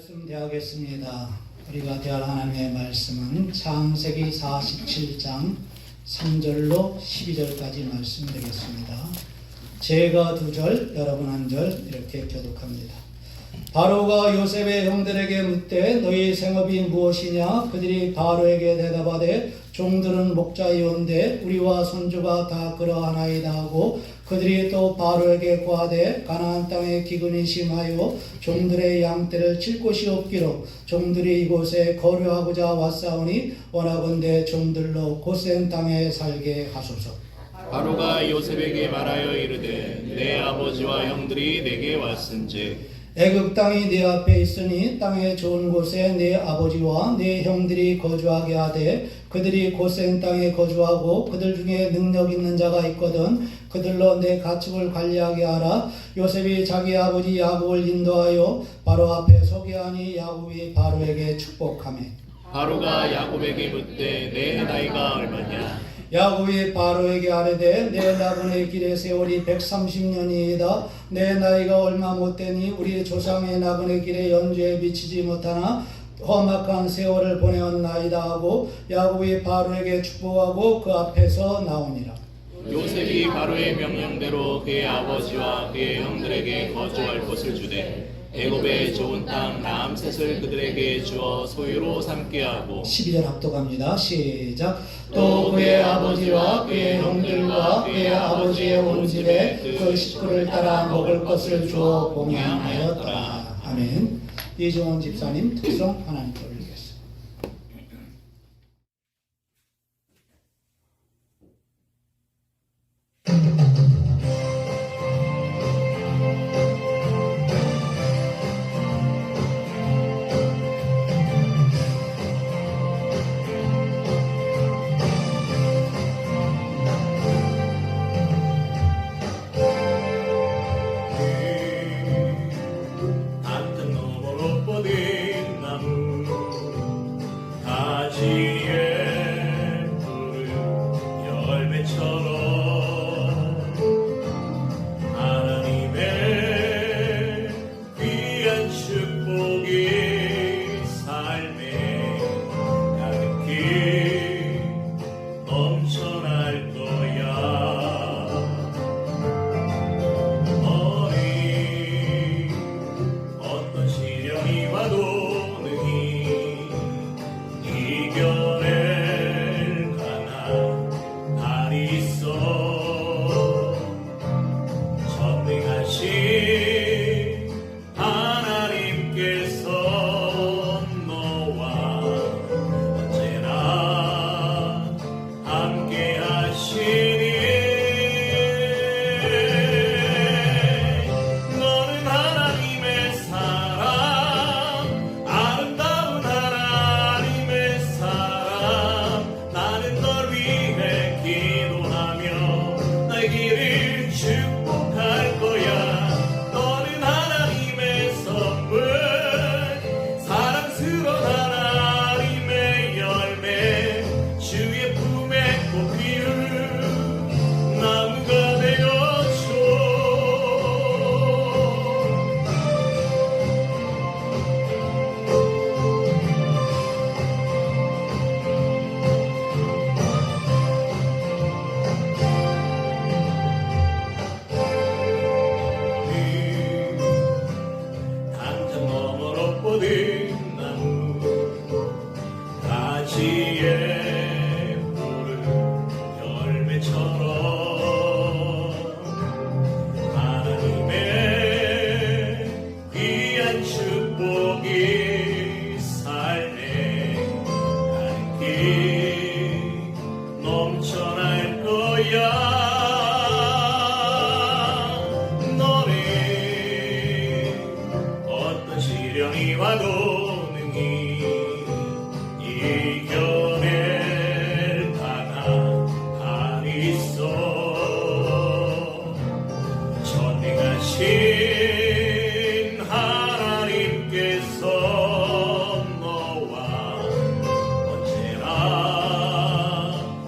말씀 대하겠습니다. 우리가 대할 하나님의 말씀은 창세기 47장 3절로 12절까지 말씀드리겠습니다. 제가 2절, 여러분 1절 이렇게 교독합니다. 바로가 요셉의 형들에게 묻되 너희 생업이 무엇이냐? 그들이 바로에게 대답하되 종들은 목자이온데 우리와 손주가 다 그러하나이다 하고 그들이 또 바로에게 고하되 가나안 땅에 기근이 심하여 종들의 양떼를 칠 곳이 없기로 종들이 이곳에 거류하고자 왔사오니 원하건대 종들로 고센 땅에 살게 하소서. 바로가 요셉에게 말하여 이르되 내 아버지와 형들이 내게 왔은즉 애굽 땅이 네 앞에 있으니 땅의 좋은 곳에 네 아버지와 네 형들이 거주하게 하되 그들이 고센 땅에 거주하고 그들 중에 능력 있는 자가 있거든 그들로 내 가축을 관리하게 하라. 요셉이 자기 아버지 야곱을 인도하여 바로 앞에 서게 하니 야곱이 바로에게 축복하며 바로가 야곱에게 묻되 내 나이가 얼마냐? 야곱이 바로에게 아뢰되 내 나그네 길의 세월이 130년이다. 내 나이가 얼마 못되니 우리 조상의 나그네 길의 연주에 미치지 못하나 험악한 세월을 보내었나이다 하고 야곱이 바로에게 축복하고 그 앞에서 나오니라. 요셉이 바로의 명령대로 그의 아버지와 그의 형들에게 거주할 곳을 주되 애굽의 좋은 땅 라암셋을 그들에게 주어 소유로 삼게 하고 12절 합독합니다. 시작. 또 그의 아버지와 그의 형들과 그의 아버지의 온 집에 그 식구를 따라 먹을 것을 주어 봉양하였더라. 아멘. 이종원 집사님 특성 하나님께 올리겠습니다.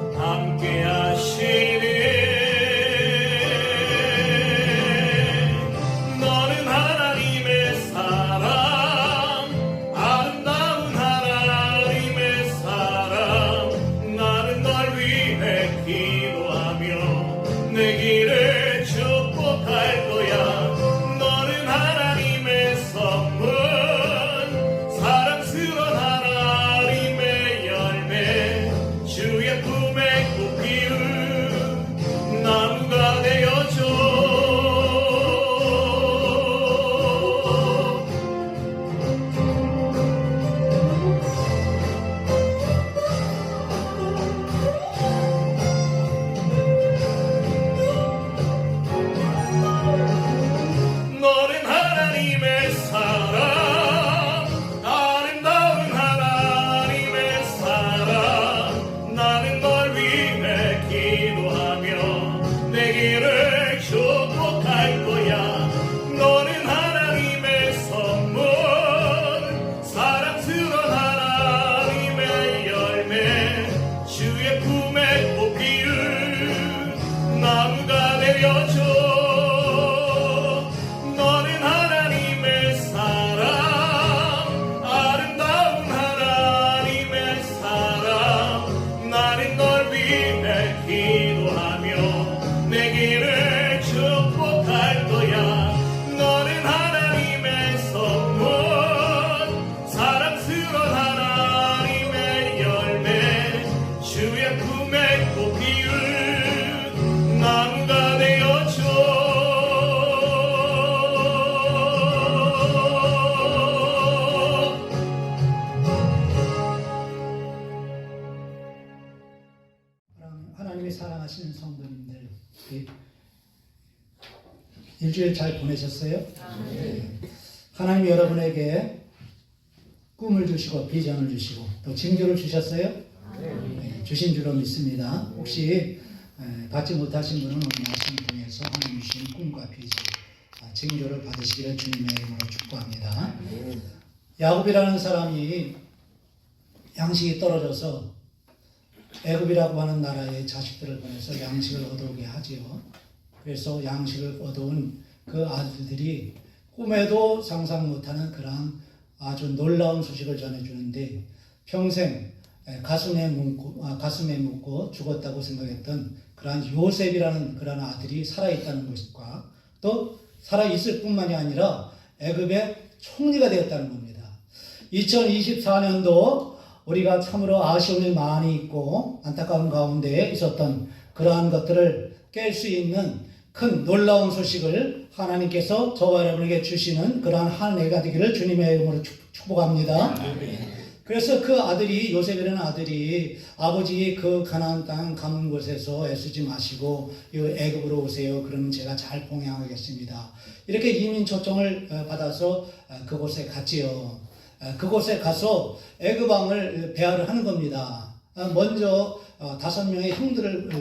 함께 하시니 되어줘. 너는 하나님의 사랑, 아름다운 하나님의 사랑. 나는 널 위해 기도하며 내 길을 축복할 거야. 너는 하나님의 선물, 사랑스러운 하나님의 열매, 주의 품에 꽃 피운 나무가 되어줘. 하나님이 사랑하시는 성도님들, 일주일 잘 보내셨어요? 네. 하나님이 여러분에게 꿈을 주시고 비전을 주시고 또 징조를 주셨어요? 네, 주신 줄로 믿습니다. 혹시 받지 못하신 분은 오늘 말씀 통해서 하나님 주신 꿈과 비전, 징조를 받으시기를 주님의 이름으로 축복합니다. 야곱이라는 사람이 양식이 떨어져서 애굽이라고 하는 나라의 자식들을 보내서 양식을 얻어오게 하지요. 그래서 양식을 얻어온 그 아들들이 꿈에도 상상 못하는 그러한 아주 놀라운 소식을 전해주는데, 평생 가슴에 묻고 죽었다고 생각했던 그러한 요셉이라는 그러한 아들이 살아있다는 것과 또 살아있을 뿐만이 아니라 애굽의 총리가 되었다는 겁니다. 2024년도 우리가 참으로 아쉬움이 많이 있고 안타까운 가운데 있었던 그러한 것들을 깰 수 있는 큰 놀라운 소식을 하나님께서 저와 여러분에게 주시는 그러한 한 해가 되기를 주님의 이름으로 축복합니다. 그래서 그 아들이, 요셉이라는 아들이 아버지 그 가나안 땅 가문 곳에서 애쓰지 마시고 애굽으로 오세요. 그러면 제가 잘 봉양하겠습니다. 이렇게 이민 초청을 받아서 그곳에 갔지요. 그곳에 가서 애굽 왕을 배하를 하는 겁니다. 먼저 5명의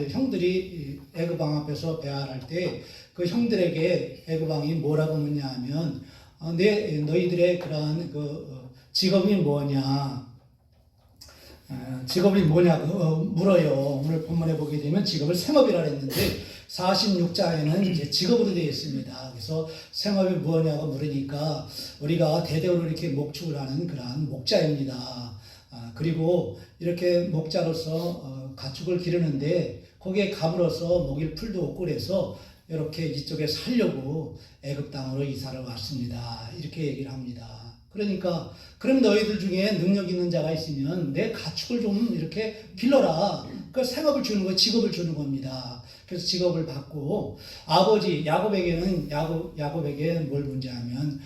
형들이 애굽 왕 앞에서 배할할 때 그 형들에게 애굽 왕이 뭐라고 묻냐하면 너희들의 그러한 직업이 뭐냐? 직업이 뭐냐고 물어요. 오늘 본문에 보게 되면 직업을 생업이라 했는데 46자에는 이제 직업으로 되어 있습니다. 그래서 생업이 뭐냐고 물으니까 우리가 대대로 이렇게 목축을 하는 그러한 목자입니다. 그리고 이렇게 목자로서 가축을 기르는데 거기에 감으로써 먹일 풀도 없고 그래서 이렇게 이쪽에 살려고 애굽 땅으로 이사를 왔습니다. 이렇게 얘기를 합니다. 그러니까 그럼 너희들 중에 능력 있는 자가 있으면 내 가축을 좀 이렇게 빌려라. 그 생업을 주는 거, 직업을 주는 겁니다. 그래서 직업을 받고 아버지 야곱에게 뭘 문제하면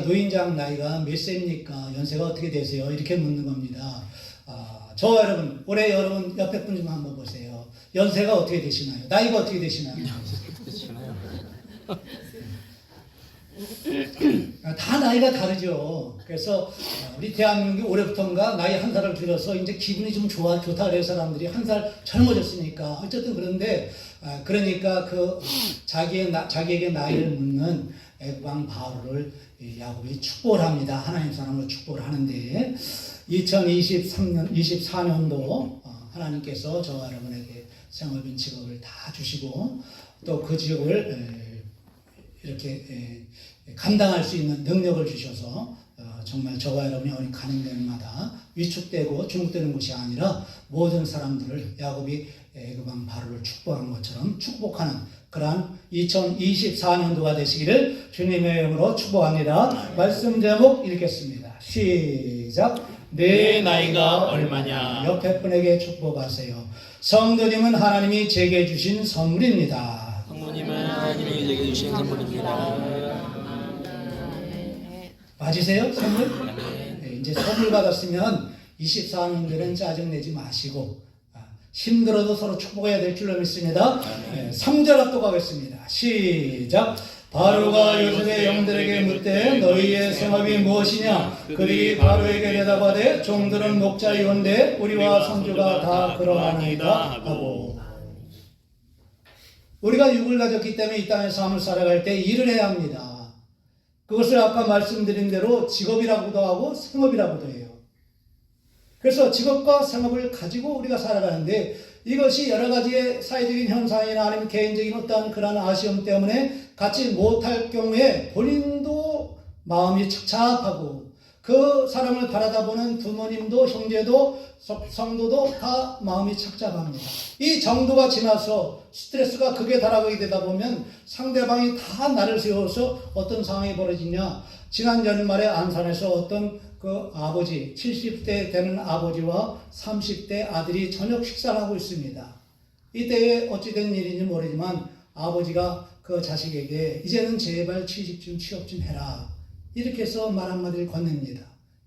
노인장 나이가 몇 세입니까? 연세가 어떻게 되세요? 이렇게 묻는 겁니다. 저와 여러분, 올해 여러분 옆에 분 좀 한번 보세요. 연세가 어떻게 되시나요? 나이가 어떻게 되시나요? 다 나이가 다르죠. 그래서 우리 대한민국이 올해부터인가 나이 한 살을 줄여서 이제 기분이 좀 좋다 그래서 사람들이 한 살 젊어졌으니까 어쨌든 그런데 그러니까 자기에게 나이를 묻는 애굽 왕 바로를 야곱이 축복을 합니다. 하나님 사람으로 축복을 하는데 2024년도 하나님께서 저와 여러분에게 생업인 직업을 다 주시고 또 그 직업을 이렇게 감당할 수 있는 능력을 주셔서 정말 저와 여러분이 가는 데마다 위축되고 중국되는 것이 아니라 모든 사람들을 야곱이 애굽 왕 바로를 축복한 것처럼 축복하는 그러한 2024년도가 되시기를 주님의 이름으로 축복합니다. 말씀 제목 읽겠습니다. 시작. 내 나이가 얼마냐? 옆에 분에게 축복하세요. 성도님은 하나님이 제게 주신 선물입니다. 성모님은 하나님이 제게 주신 선물입니다. 맞으세요? 선물? 네, 이제 선물 받았으면 24년도는 짜증내지 마시고 힘들어도 서로 축복해야 될 줄로 믿습니다. 네, 3절 압도하겠습니다. 시작. 바로가 요셉의 영들에게 묻되 너희의 생업이 무엇이냐? 그들이 바로에게 대답하되 종들은 목자이온데 우리와 손주가 다 그러하나이다 하고. 우리가 육을 가졌기 때문에 이 땅의 삶을 살아갈 때 일을 해야 합니다. 그것을 아까 말씀드린 대로 직업이라고도 하고 생업이라고도 해요. 그래서 직업과 생업을 가지고 우리가 살아가는데 이것이 여러 가지의 사회적인 현상이나 아니면 개인적인 어떠한 그런 아쉬움 때문에 갖지 못할 경우에 본인도 마음이 착잡하고 그 사람을 바라다보는 부모님도 형제도 성도도 다 마음이 착잡합니다. 이 정도가 지나서 스트레스가 극에 달하게 되다 보면 상대방이 다 나를 세워서 어떤 상황이 벌어지냐. 지난 연말에 안산에서 어떤 그 아버지 70대 되는 아버지와 30대 아들이 저녁 식사를 하고 있습니다. 이때 어찌된 일인지 모르지만 아버지가 그 자식에게 이제는 제발 취직 좀 취업 좀 해라 이렇게 해서 말 한마디를 건넵니다.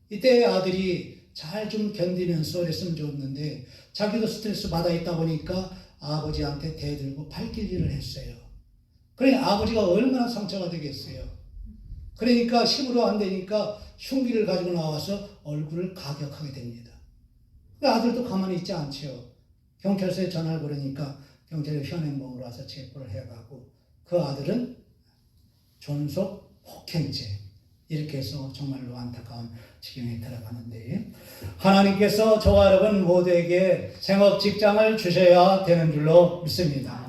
이때 아들이 잘 좀 견디면서 그랬으면 좋았는데 자기도 스트레스 받아 있다 보니까 아버지한테 대들고 발길질을 했어요. 그러니 아버지가 얼마나 상처가 되겠어요. 그러니까 힘으로 안 되니까 흉기를 가지고 나와서 얼굴을 가격하게 됩니다. 그 아들도 가만히 있지 않죠. 경찰서에 전화를 걸으니까 경찰이 현행범으로 와서 체포를 해가고 그 아들은 존속 폭행죄 이렇게 해서 정말로 안타까운 지경에 들어가는데 하나님께서 저와 여러분 모두에게 생업 직장을 주셔야 되는 줄로 믿습니다.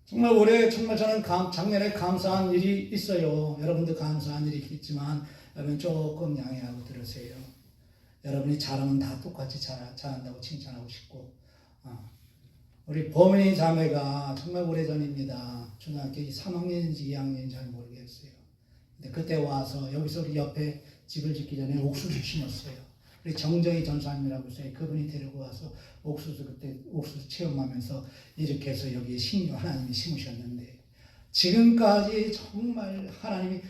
정말 올해 정말 저는 작년에 감사한 일이 있어요. 여러분도 감사한 일이 있겠지만 여러분 조금 양해하고 들으세요. 여러분이 잘하면 다 똑같이 잘한다고 칭찬하고 싶고 우리 범인이 자매가 정말 오래전입니다. 초등학교 3학년인지 2학년인지 잘 모르겠어요. 근데 그때 와서 여기서 우리 옆에 집을 짓기 전에 옥수수 심었어요. 우리 정정희 전사님이라고 있어요. 그분이 데리고 와서 그때 옥수수 체험하면서 이렇게 해서 여기에 하나님이 심으셨는데 지금까지 정말 하나님이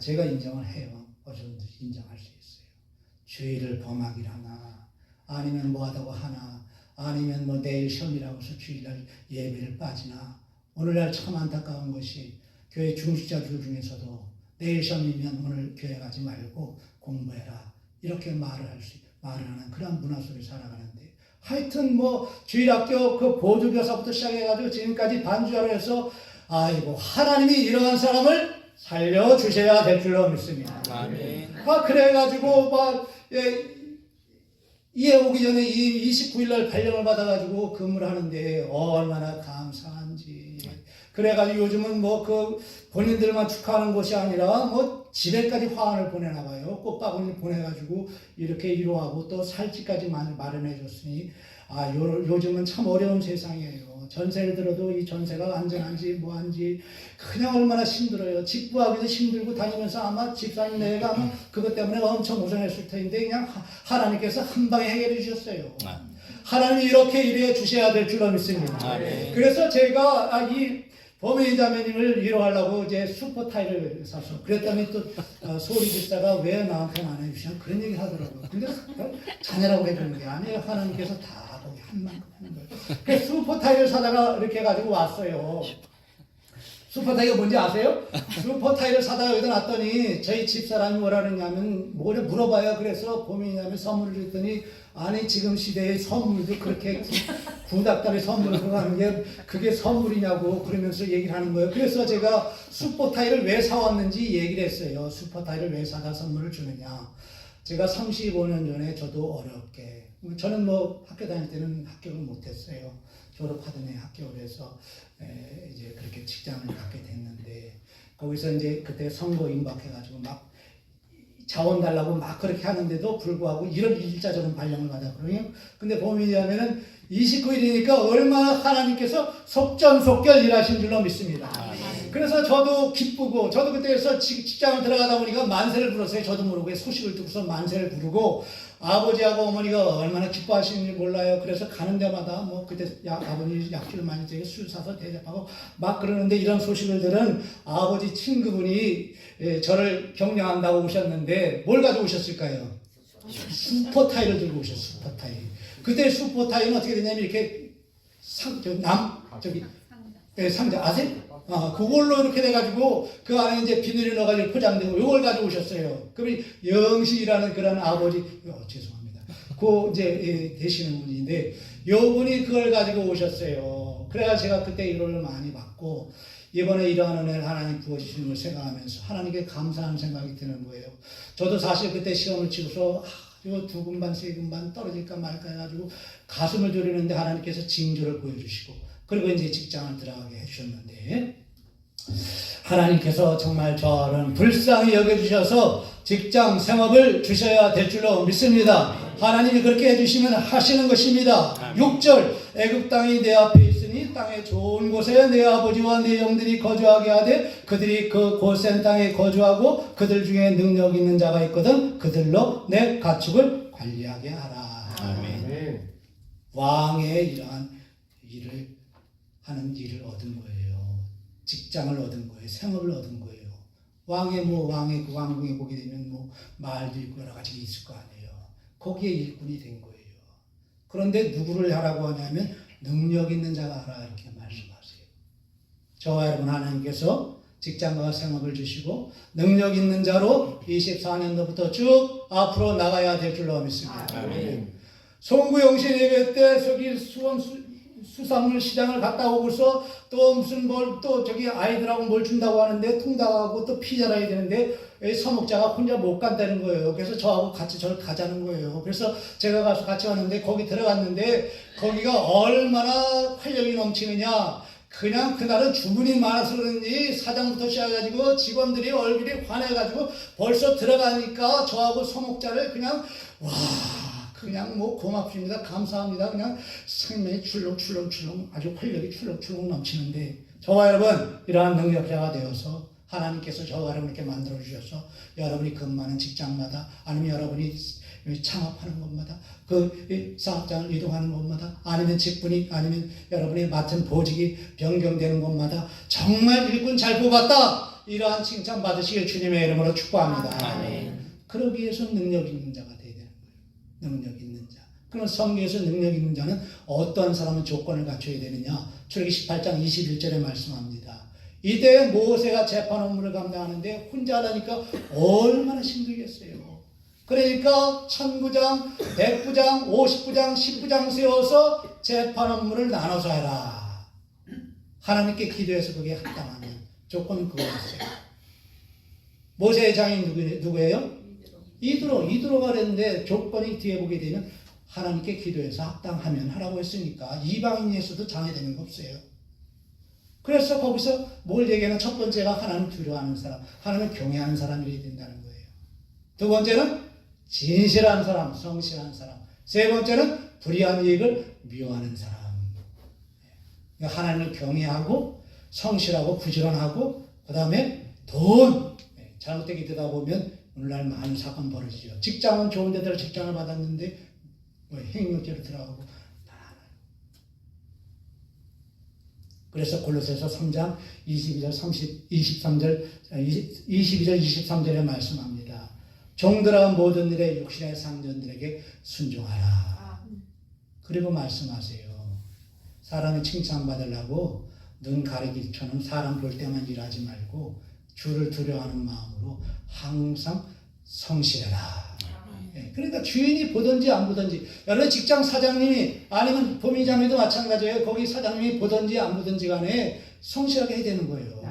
제가 인정을 해요. 어쩌든지 인정할 수 있어요. 주의를 범하기라나 아니면 뭐하다고 하나 아니면 뭐 내일 시험이라고 해서 주일날 예배를 빠지나 오늘날 참 안타까운 것이 교회 중직자들 중에서도 내일 시험이면 오늘 교회 가지 말고 공부해라 이렇게 말을 하는 그런 문화 속에 살아가는데 하여튼 뭐 주일학교 그 보조교사부터 시작해가지고 지금까지 반주하로 해서 아이고 하나님이 이러한 사람을 살려주셔야 될 줄로 믿습니다. 아멘. 그래가지고 이해 오기 전에 29일날 발령을 받아가지고 근무를 하는데 얼마나 감사한지. 그래가지고 요즘은 뭐 그 본인들만 축하하는 것이 아니라 뭐 집에까지 화환을 보내나봐요. 꽃바구니 보내가지고 이렇게 위로하고 또 살찌까지 마련해줬으니 요즘은 참 어려운 세상이에요. 전세를 들어도 이 전세가 안전한지 뭐한지 그냥 얼마나 힘들어요. 집 구하기도 힘들고 다니면서 아마 집사님 내가 아마 그것 때문에 엄청 고생했을 텐데 그냥 하나님께서 한 방에 해결해 주셨어요. 하나님이 이렇게 일해 주셔야 될 줄로 믿습니다. 그래서 제가 이 범인 자매님을 위로하려고 이제 슈퍼 타일을 샀어. 그랬더니 또 소리 집사가 왜 나한테는 안 해주시냐 그런 얘기 하더라고요. 근데 자네라고 해주는 게 아니에요. 하나님께서 다 거기 한 만큼 하는 거예요. 그래서 슈퍼 타일을 사다가 이렇게 해가지고 왔어요. 슈퍼 타일이 뭔지 아세요? 슈퍼 타일을 사다가 여기다 놨더니 저희 집사람이 뭐라 그러냐면 뭐를 물어봐요. 그래서 범인이냐면 선물을 줬더니 아니 지금 시대에 선물도 그렇게 구닥다리 선물을 하는 게 그게 선물이냐고 그러면서 얘기를 하는 거예요. 그래서 제가 슈퍼 타일을 왜 사왔는지 얘기를 했어요. 슈퍼 타일을 왜 사다 선물을 주느냐. 제가 35년 전에 저도 어렵게 저는 뭐 학교 다닐 때는 합격을 못했어요. 졸업하던 해 합격을 해서 이제 그렇게 직장을 갖게 됐는데 거기서 이제 그때 선거 임박해가지고 막 자원 달라고 막 그렇게 하는데도 불구하고 1월 1일자 저는 발령을 받았거든요. 근데 범인이라면은 29일이니까 얼마나 하나님께서 속전속결 일하신 줄로 믿습니다. 그래서 저도 기쁘고 저도 그때에서 직장을 들어가다 보니까 만세를 불었어요. 저도 모르고 소식을 듣고서 만세를 부르고 아버지하고 어머니가 얼마나 기뻐하시는지 몰라요. 그래서 가는 데마다 뭐 그때 아버지 약주를 많이 되게 술 사서 대접하고 막 그러는데 이런 소식을 들은 아버지 친구분이 저를 격려한다고 오셨는데 뭘 가지고 오셨을까요? 슈퍼 타일을 들고 오셨어요. 슈퍼 타일. 그때 슈퍼 타일은 어떻게 되냐면 이렇게 상자 아세요? 그걸로 이렇게 돼가지고 그 안에 이제 비닐을 넣어가지고 포장되고 이걸 가지고 오셨어요. 그러면 영식이라는 그런 아버지, 죄송합니다. 그 이제 되시는 분인데 요 분이 그걸 가지고 오셨어요. 그래가 제가 그때 위로를 많이 받고 이번에 이러한 은혜를 하나님 부어주시는 걸 생각하면서 하나님께 감사하는 생각이 드는 거예요. 저도 사실 그때 시험을 치고서 이거 2군반, 3군반 떨어질까 말까 해가지고 가슴을 졸이는데 하나님께서 징조를 보여주시고 그리고 이제 직장을 들어가게 해주셨는데 하나님께서 정말 저를 불쌍히 여겨주셔서 직장 생업을 주셔야 될 줄로 믿습니다. 하나님이 그렇게 해주시면 하시는 것입니다. 6절 애굽 땅이 내 앞에 있으니 땅의 좋은 곳에 내 아버지와 내 영들이 거주하게 하되 그들이 그 고센 땅에 거주하고 그들 중에 능력 있는 자가 있거든 그들로 내 가축을 관리하게 하라. 아멘. 왕의 이러한 일을 하는 일을 얻은 거예요. 직장을 얻은 거예요. 생업을 얻은 거예요. 왕의 그 왕궁에 보게 되면 뭐 말도 있고 여러 가지 있을 거 아니에요. 거기에 일꾼이 된 거예요. 그런데 누구를 하라고 하냐면 능력 있는 자가 하라 이렇게 말씀하세요. 저와 여러분 하나님께서 직장과 생업을 주시고 능력 있는 자로 24년도부터 쭉 앞으로 나가야 될 줄로 믿습니다. 아멘. 송구영신 예배 때 저기 수산물 시장을 갔다 오고서 또 무슨 뭘 또 저기 아이들하고 뭘 준다고 하는데 통닭하고 또 피자를 해야 되는데 사목자가 혼자 못 간다는 거예요. 그래서 저하고 같이 저를 가자는 거예요. 그래서 제가 가서 같이 왔는데 거기 들어갔는데 거기가 얼마나 활력이 넘치느냐. 그냥 그날은 주문이 많아서 그런지 사장부터 시작해가지고 직원들이 얼굴이 환해가지고 벌써 들어가니까 저하고 소목자를 그냥 와 그냥 뭐 고맙습니다 감사합니다 그냥 생명이 출렁출렁 아주 활력이 출렁출렁 넘치는데 저와 여러분 이러한 능력자가 되어서 하나님께서 저와 여러분께 만들어 주셔서 여러분이 근무하는 직장마다 아니면 여러분이 창업하는 곳마다 그 사업장을 이동하는 곳마다 아니면 직분이 아니면 여러분이 맡은 보직이 변경되는 곳마다 정말 일꾼 잘 뽑았다 이러한 칭찬 받으시길 주님의 이름으로 축복합니다. 아멘. 그러기 위해서 능력 있는 자가 돼야 되는 거예요. 능력 있는 자. 그럼 성경에서 능력 있는 자는 어떠한 사람은 조건을 갖춰야 되느냐? 출애기 18장 21절에 말씀합니다. 이때 모세가 재판 업무를 감당하는데 혼자 하다니까 얼마나 힘들겠어요. 그러니까 1000부장, 100부장, 50부장, 10부장 세워서 재판 업무를 나눠서 해라. 하나님께 기도해서 그게 합당하면 조건은 그거였어요. 모세의 장인 누구예요? 이드로가 그랬는데 조건이 뒤에 보게 되면 하나님께 기도해서 합당하면 하라고 했으니까 이방인에서도 장애되는 거 없어요. 그래서 거기서 뭘 얘기하면 첫 번째가 하나님 두려워하는 사람, 하나님을 경외하는 사람이 된다는 거예요. 두 번째는 진실한 사람, 성실한 사람. 세 번째는 불의한 이익을 미워하는 사람. 그러니까 하나님을 경외하고 성실하고 부지런하고 그 다음에 돈 잘못되게 되다 보면 오늘날 많은 사건 벌어지죠. 직장은 좋은 데들 직장을 받았는데 뭐 행위죄로 들어가고 다 하나요. 그래서 골로새서 3장 22절 23절에 말씀합니다. 종들아 모든 일에 육신의 상전들에게 순종하라. 그리고 말씀하세요. 사람이 칭찬받으려고 눈 가리기처럼 사람 볼 때만 일하지 말고 주를 두려워하는 마음으로 항상 성실해라. 그러니까 주인이 보든지 안 보든지 여러분 직장 사장님이 아니면 보미자매도 마찬가지예요. 거기 사장님이 보든지 안 보든지 간에 성실하게 해야 되는 거예요.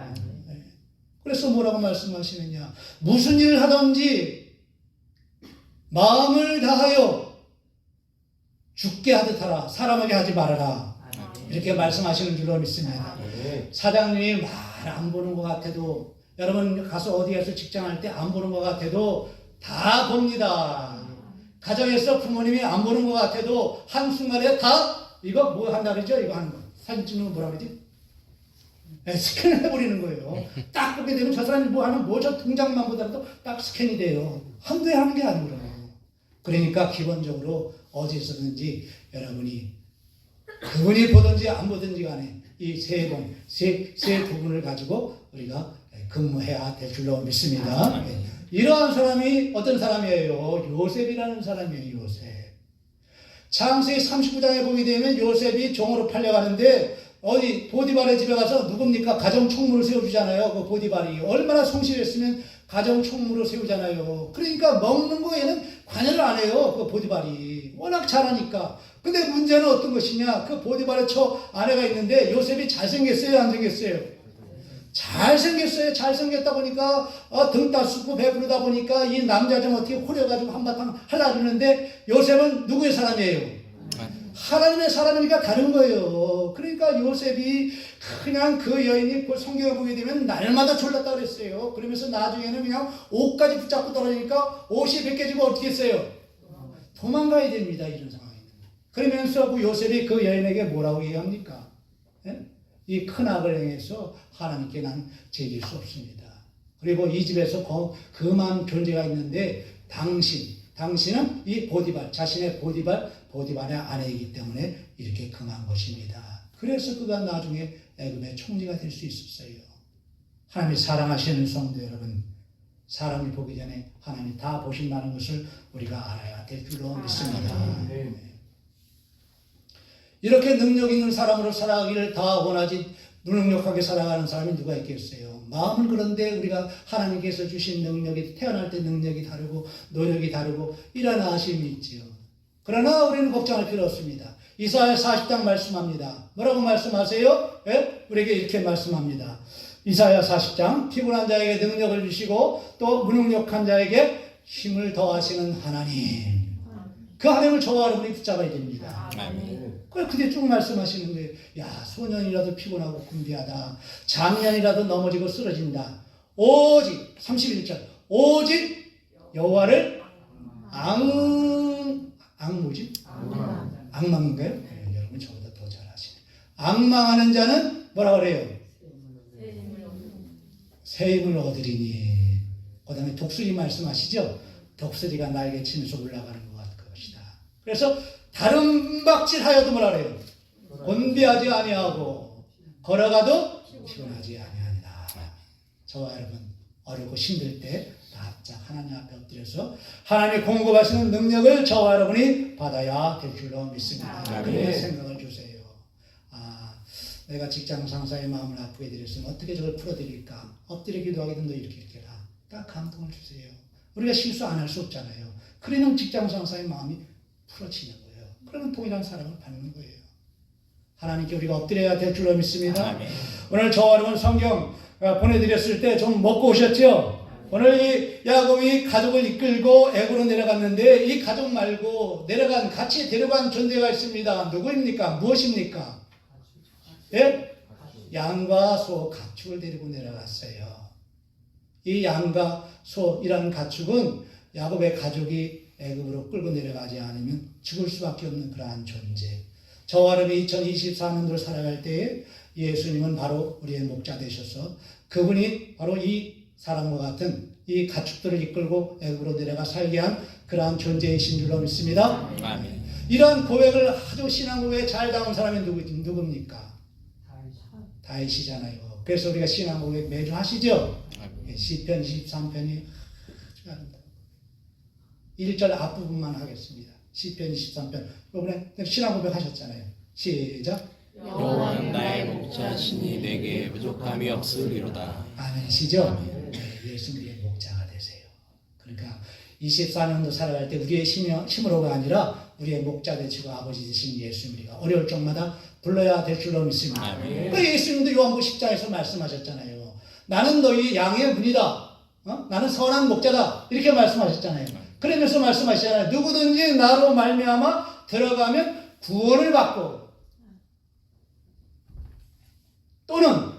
그래서 뭐라고 말씀하시느냐. 무슨 일을 하든지 마음을 다하여 죽게 하듯 하라. 사람에게 하지 말아라. 이렇게 말씀하시는 줄로 믿습니다. 사장님이 말 안 보는 것 같아도 여러분 가서 어디에서 직장할 때 안 보는 것 같아도 다 봅니다. 가정에서 부모님이 안 보는 것 같아도 한순간에 다 이거 뭐 한다 그러죠? 이거 하는 거. 사진 찍는 거 뭐라 그러지? 스캔을 해버리는 거예요. 딱 보게 되면 저 사람이 뭐 하는 뭐 저 동작만 보더라도 딱 스캔이 돼요. 한두에 하는 게 아니거든요. 그러니까 기본적으로 어디서든지 여러분이 그분이 보든지 안 보든지 간에 이 세 부분을 가지고 우리가 근무해야 될 줄로 믿습니다. 이러한 사람이 어떤 사람이에요? 요셉이라는 사람이에요. 요셉. 창세기 39장에 보게 되면 요셉이 종으로 팔려가는데 어디 보디발의 집에 가서 누굽니까? 가정 총무를 세워주잖아요. 그 보디발이 얼마나 성실했으면 가정 총무로 세우잖아요. 그러니까 먹는 거에는 관여를 안 해요. 그 보디발이 워낙 잘하니까. 근데 문제는 어떤 것이냐? 그 보디발의 처 아내가 있는데 요셉이 잘생겼어요, 안 생겼어요? 잘생겼어요. 잘생겼다 보니까 등 따스고 배부르다 보니까 이 남자 좀 어떻게 호려가지고 한바탕 하려 그러는데 요셉은 누구의 사람이에요? 하나님의 사람이니까 다른 거예요. 그러니까 요셉이 그냥 그 여인이 그 성경을 보게 되면 날마다 졸랐다 그랬어요. 그러면서 나중에는 그냥 옷까지 붙잡고 떨어지니까 옷이 벗겨지고 어떻게 했어요? 도망가야 됩니다. 이런 상황에는. 그러면서 그 요셉이 그 여인에게 뭐라고 얘기합니까? 예? 이 큰 악을 행해서 하나님께 난 죄질 수 없습니다. 그리고 이 집에서 그만 존재가 있는데 당신은 이 보디발, 자신의 보디발의 아내이기 때문에 이렇게 금한 것입니다. 그래서 그가 나중에 애굽의 총리가 될 수 있었어요. 하나님이 사랑하시는 성도 여러분, 사람이 보기 전에 하나님이 다 보신다는 것을 우리가 알아야 될 줄로 믿습니다. 이렇게 능력 있는 사람으로 살아가기를 다 원하지 무능력하게 살아가는 사람이 누가 있겠어요? 마음은 그런데 우리가 하나님께서 주신 능력이 태어날 때 능력이 다르고 노력이 다르고 이런 아쉬움이 있지요. 그러나 우리는 걱정할 필요 없습니다. 이사야 40장 말씀합니다. 뭐라고 말씀하세요? 예? 우리에게 이렇게 말씀합니다. 이사야 40장 피곤한 자에게 능력을 주시고 또 무능력한 자에게 힘을 더하시는 하나님. 그 하나님을 저와 여러분이 붙잡아야 됩니다. 그때 쭉 말씀하시는 거예요. 야, 소년이라도 피곤하고 군비하다. 장년이라도 넘어지고 쓰러진다. 오직 31절 오직 여호와를 악망인가요? 네, 여러분 저보다 더 잘하시네. 악망하는 자는 뭐라 그래요? 새 힘을 얻으리니. 그 다음에 독수리 말씀하시죠? 독수리가 날개 치면서 올라가는 것이다. 그래서 다른 박질하여도 뭐라 그래요? 곤비하지 아니하고 걸어가도 피곤하지 아니하니라. 저와 여러분 어렵고 힘들 때 바짝 하나님 앞에 엎드려서 하나님이 공급하시는 능력을 저와 여러분이 받아야 될 줄로 믿습니다. 그런 생각을 주세요. 내가 직장 상사의 마음을 아프게 드렸으면 어떻게 저걸 풀어드릴까? 엎드려 기도하게 된다 이렇게 해라. 딱 감동을 주세요. 우리가 실수 안 할 수 없잖아요. 그러면 직장 상사의 마음이 풀어지는 거예요. 그러면 동일한 사랑을 받는 거예요. 하나님께 우리가 엎드려야 될 줄로 믿습니다. 아멘. 오늘 저와 여러분 성경 보내드렸을 때 좀 먹고 오셨죠? 오늘 이 야곱이 가족을 이끌고 애굽으로 내려갔는데 이 가족 말고 같이 데려간 존재가 있습니다. 누구입니까? 무엇입니까? 예? 양과 소, 가축을 데리고 내려갔어요. 이 양과 소이라는 가축은 야곱의 가족이 애굽으로 끌고 내려가지 않으면 죽을 수밖에 없는 그러한 존재. 저와 여러분이 2024년도를 살아갈 때에 예수님은 바로 우리의 목자 되셔서 그분이 바로 이 사람과 같은 이 가축들을 이끌고 애굽으로 내려가 살게 한 그러한 존재이신 줄로 믿습니다. 아멘. 이러한 고백을 아주 신앙 고백에 잘 담은 사람이 누굽니까? 다윗이잖아요. 그래서 우리가 신앙 고백 매주 하시죠? 시편 23편이 1절 앞부분만 하겠습니다. 시편 23편. 이번에 신앙 고백 하셨잖아요. 시작. 여호와는 나의 목자시니 내게 부족함이 없으리로다. 아멘이시죠? 예수님의 목자가 되세요. 그러니까 24년도 살아갈 때 우리의 힘으로가 아니라 우리의 목자 되시고 아버지 되신 예수님 우리가 어려울 적마다 불러야 될 줄로 믿습니다. 그 예수님도 요한복음 10장에서 말씀하셨잖아요. 나는 너희 양의 문이다. 나는 선한 목자다. 이렇게 말씀하셨잖아요. 그러면서 말씀하시잖아요. 누구든지 나로 말미암아 들어가면 구원을 받고 또는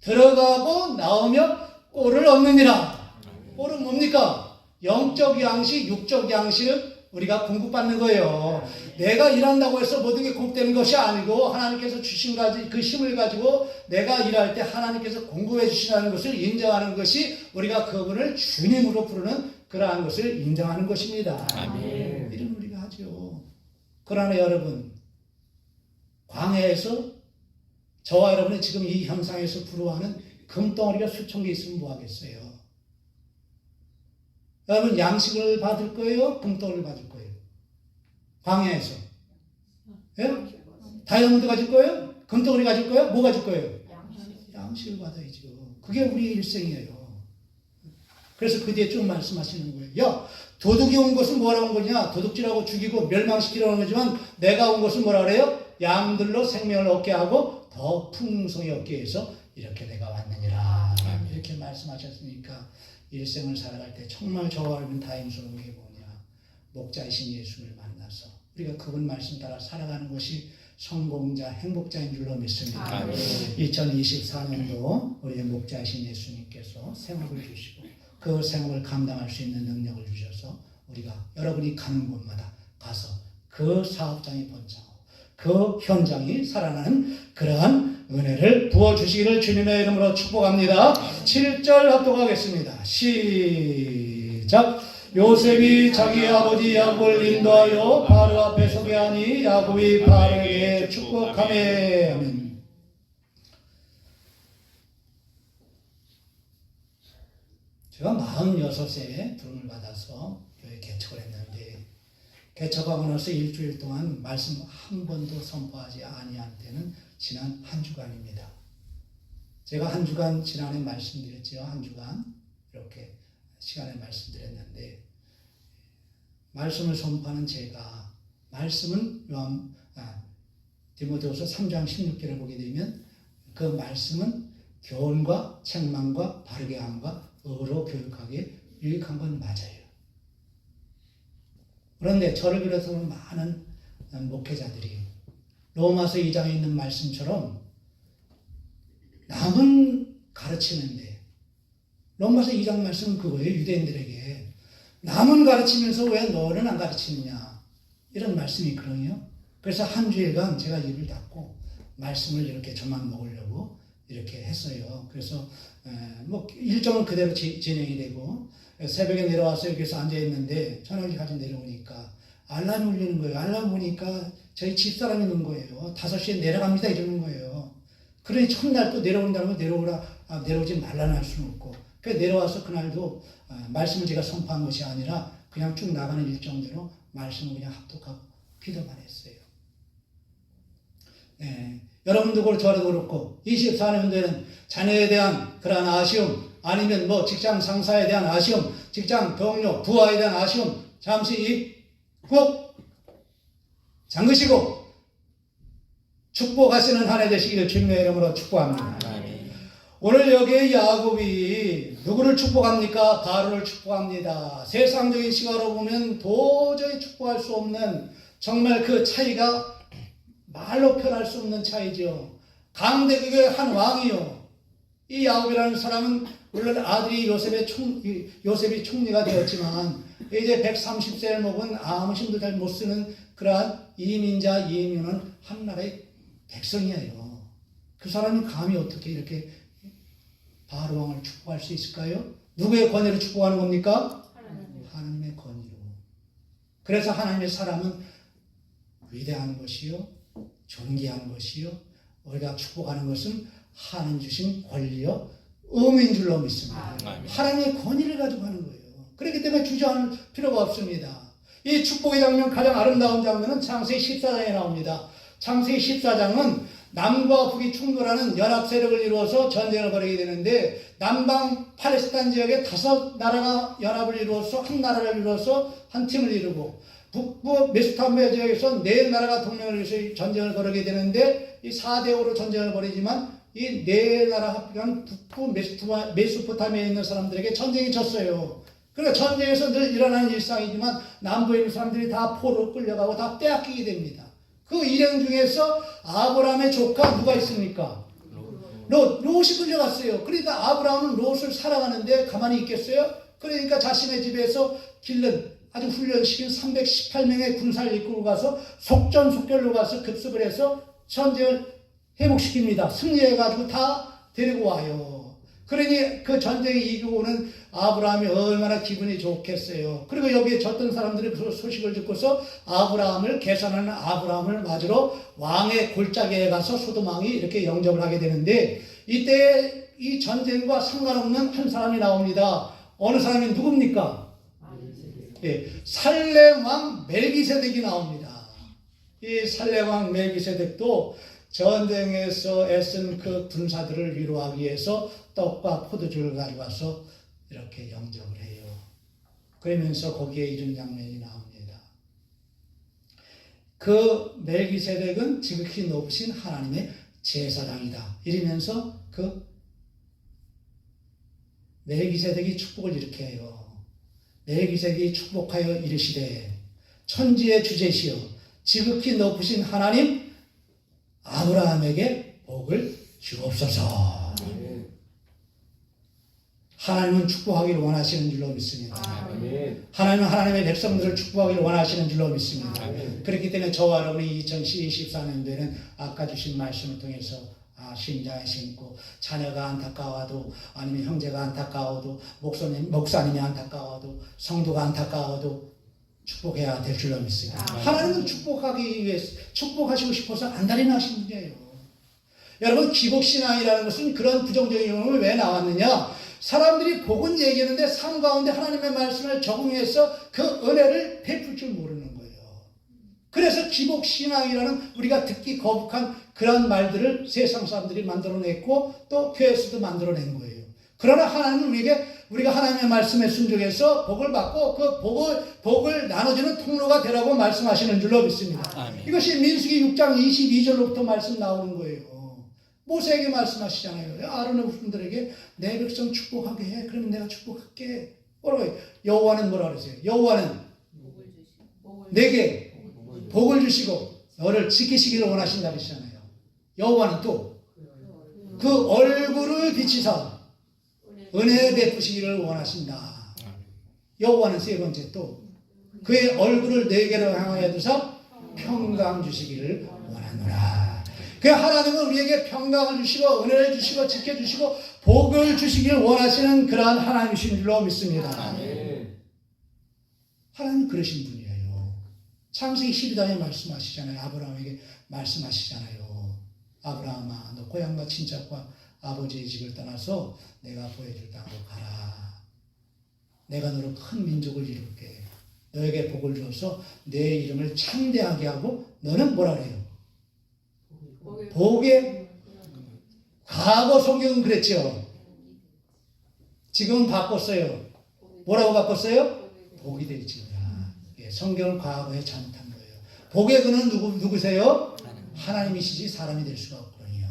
들어가고 나오며 꼴을 얻느니라. 꼴은 뭡니까? 영적 양식, 육적 양식을 우리가 공급받는 거예요. 내가 일한다고 해서 모든 게 공급되는 것이 아니고 하나님께서 주신 그 힘을 가지고 내가 일할 때 하나님께서 공급해 주시라는 것을 인정하는 것이 우리가 그분을 주님으로 부르는 그러한 것을 인정하는 것입니다. 아멘. 이런 우리가 하죠. 그러나 여러분, 광야에서 저와 여러분이 지금 이 형상에서 부러워하는 금덩어리가 수천 개 있으면 뭐 하겠어요? 여러분 양식을 받을 거예요? 금덩어리를 받을 거예요? 광야에서. 예? 다이아몬드 가질 거예요? 금덩어리 가질 거예요? 뭐 가질 거예요? 양식을 받아야죠. 그게 우리의 일생이에요. 그래서 그 뒤에 쭉 말씀하시는 거예요. 야, 도둑이 온 것은 뭐라고 온 거냐? 도둑질하고 죽이고 멸망시키려는 거지만 내가 온 것은 뭐라 그래요? 양들로 생명을 얻게 하고 더 풍성히 얻게 해서 이렇게 내가 왔느니라. 이렇게 말씀하셨으니까 일생을 살아갈 때 정말 저와 알면 다행스러운 게 뭐냐, 목자이신 예수를 만나서 우리가 그분 말씀 따라 살아가는 것이 성공자, 행복자인 줄로 믿습니다. 2024년도 우리의 목자이신 예수님께서 생업을 주시고 그 생업을 감당할 수 있는 능력을 주셔서 우리가 여러분이 가는 곳마다 가서 그 사업장이 번창하고 그 현장이 살아나는 그러한 은혜를 부어주시기를 주님의 이름으로 축복합니다. 7절 합독하겠습니다. 시작. 요셉이 자기 아버지 야곱을 인도하여 바로 앞에 서게 하니 야곱이 바로에게 축복하매. 아멘. 제가 46세에 부름을 받아서 교회 개척을 했는데, 개척하고 나서 일주일 동안 말씀 한 번도 선포하지 아니한 때는 지난 한 주간입니다. 제가 한 주간 지난해 말씀드렸죠. 한 주간 이렇게 시간에 말씀드렸는데, 말씀을 선포하는 제가, 말씀은 디모데후서 3장 16절을 보게 되면 그 말씀은 교훈과 책망과 바르게 함과 의로 교육하기에 유익한 건 맞아요. 그런데 저를 비롯해서 많은 목회자들이 로마서 2장에 있는 말씀처럼 남은 가르치는데, 로마서 2장 말씀은 그거예요. 유대인들에게 남은 가르치면서 왜 너는 안 가르치느냐, 이런 말씀이 있거든요. 그래서 한 주일간 제가 입을 닫고 말씀을 이렇게 저만 먹으려고 이렇게 했어요. 그래서 뭐 일정은 그대로 진행이 되고, 새벽에 내려와서 여기서 앉아있는데 저녁에 가지고 내려오니까 알람이 울리는 거예요. 알람 보니까 저희 집사람이 있는 거예요. 5시에 내려갑니다 이러는 거예요. 그러니 첫날 또 내려온다는 거 내려오지 말라는 할 수는 없고, 그래서 내려와서 그날도 말씀을 제가 선포한 것이 아니라 그냥 쭉 나가는 일정대로 말씀을 그냥 합독하고 기도만 했어요. 네. 여러분도 그렇고 저도 그렇고 24년도에는 자녀에 대한 그러한 아쉬움, 아니면 뭐 직장 상사에 대한 아쉬움, 직장 동료, 부하에 대한 아쉬움 잠시 꼭 잠그시고 축복하시는 한 해 되시기를 주님의 이름으로 축복합니다. 오늘 여기에 야곱이 누구를 축복합니까? 바로를 축복합니다. 세상적인 시각으로 보면 도저히 축복할 수 없는, 정말 그 차이가 말로 표현할 수 없는 차이죠. 강대국의 한 왕이요, 이 야곱이라는 사람은 물론 아들이 요셉이 총리가 되었지만 이제 130세를 먹은 아무 힘도 잘 못 쓰는 그러한 이민자 이민은 한 나라의 백성이에요. 그 사람이 감히 어떻게 이렇게 바로 왕을 축복할 수 있을까요? 누구의 권위로 축복하는 겁니까? 하나님의 권위로. 그래서 하나님의 사람은 위대한 것이요, 존귀한 것이요, 우리가 축복하는 것은 하나님 주신 권리요, 의무인 줄로 믿습니다. 하나님의 권위를 가지고 하는 거예요. 그렇기 때문에 주저할 필요가 없습니다. 이 축복의 장면, 가장 아름다운 장면은 창세기 14장에 나옵니다. 창세기 14장은 남과 북이 충돌하는 연합 세력을 이루어서 전쟁을 벌이게 되는데, 남방 팔레스타인 지역에 5나라가 연합을 이루어서 한 나라를 이루어서 한 팀을 이루고, 북부 메소포타미아 지역에서 4나라가 동맹을 이루어서 전쟁을 벌이게 되는데, 이 4대5로 전쟁을 벌이지만 이 4나라 합한 북부 메소포타미아에 있는 사람들에게 전쟁이 졌어요. 그러니까 전쟁에서 늘 일어나는 일상이지만 남부에 있는 사람들이 다 포로 끌려가고 다 빼앗기게 됩니다. 그 일행 중에서 아브라함의 조카 누가 있습니까? 롯이 끌려갔어요. 그러니까 아브라함은 롯을 사랑하는데 가만히 있겠어요? 그러니까 자신의 집에서 기른 아주 훈련시킨 318명의 군사를 이끌고 가서 속전속결로 가서 급습을 해서 전쟁을 회복시킵니다. 승리해가지고 다 데리고 와요. 그러니 그 전쟁에 이기고 오는 아브라함이 얼마나 기분이 좋겠어요. 그리고 여기에 졌던 사람들이 그 소식을 듣고서 아브라함을 계산하는 아브라함을 맞으러 왕의 골짜기에 가서 소돔왕이 이렇게 영접을 하게 되는데, 이때 이 전쟁과 상관없는 한 사람이 나옵니다. 어느 사람이 누굽니까? 예, 살렘 왕 멜기세덱이 나옵니다. 이 살렘 왕 멜기세덱도 전쟁에서 애쓴 그 군사들을 위로하기 위해서 떡과 포도주를 가져와서 이렇게 영접을 해요. 그러면서 거기에 이런 장면이 나옵니다. 그 멜기세덱은 지극히 높으신 하나님의 제사장이다 이러면서 그 멜기세덱이 축복을 이렇게 해요. 멜기세덱이 축복하여 이르시되 천지의 주제시여 지극히 높으신 하나님 아브라함에게 복을 주옵소서. 하나님은 축복하기를 원하시는 줄로 믿습니다. 하나님은 하나님의 백성들을 축복하기를 원하시는 줄로 믿습니다. 그렇기 때문에 저와 여러분이 2024년도에는 아까 주신 말씀을 통해서 심장에 심고 자녀가 안타까워도 아니면 형제가 안타까워도 목사님이 안타까워도 성도가 안타까워도 축복해야 될 줄로 믿습니다. 하나님은 축복하기 위해서 축복하시고 싶어서 안달이 나신 분이에요. 여러분 기복신앙이라는 것은 그런 부정적인 용어가 왜 나왔느냐? 사람들이 복은 얘기하는데 삶 가운데 하나님의 말씀을 적응해서 그 은혜를 베풀 줄 모르는 거예요. 그래서 기복신앙이라는 우리가 듣기 거북한 그런 말들을 세상 사람들이 만들어냈고 또 교회에서도 만들어낸 거예요. 그러나 하나님은 우리가 하나님의 말씀에 순종해서 복을 받고 그 복을 나눠주는 통로가 되라고 말씀하시는 줄로 믿습니다. 아멘. 이것이 민수기 6장 22절로부터 말씀 나오는 거예요. 모세에게 말씀하시잖아요. 아론의 후손들에게 내 백성 축복하게 해. 그러면 내가 축복할게. 뭐라고요? 여호와는 뭐라 그러세요? 여호와는 내게 복을 주시고 너를 지키시기를 원하신다 그러시잖아요. 여호와는 또 그 얼굴을 비치사 은혜 베푸시기를 원하신다. 여호와는 세 번째 또 그의 얼굴을 내게로 향하여 두사 평강 주시기를 원하노라. 그 하나님은 우리에게 평강을 주시고 은혜를 주시고 지켜주시고 복을 주시기를 원하시는 그러한 하나님이신 줄로 믿습니다. 하나님은 그러신 분이에요. 창세기 12장에 말씀하시잖아요. 아브라함에게 말씀하시잖아요. 아브라함아 너 고향과 친척과 아버지의 집을 떠나서 내가 보여줄 땅으로 가라. 내가 너로 큰 민족을 이룰게. 너에게 복을 주어서 내 이름을 창대하게 하고 너는 뭐라 그래요? 복의 과거 성경은 그랬죠. 지금은 바꿨어요. 뭐라고 바꿨어요? 복이 되지. 성경을 과거에 잘못한 거예요. 복의 근은 누구세요? 하나님이시지 사람이 될 수가 없거든요.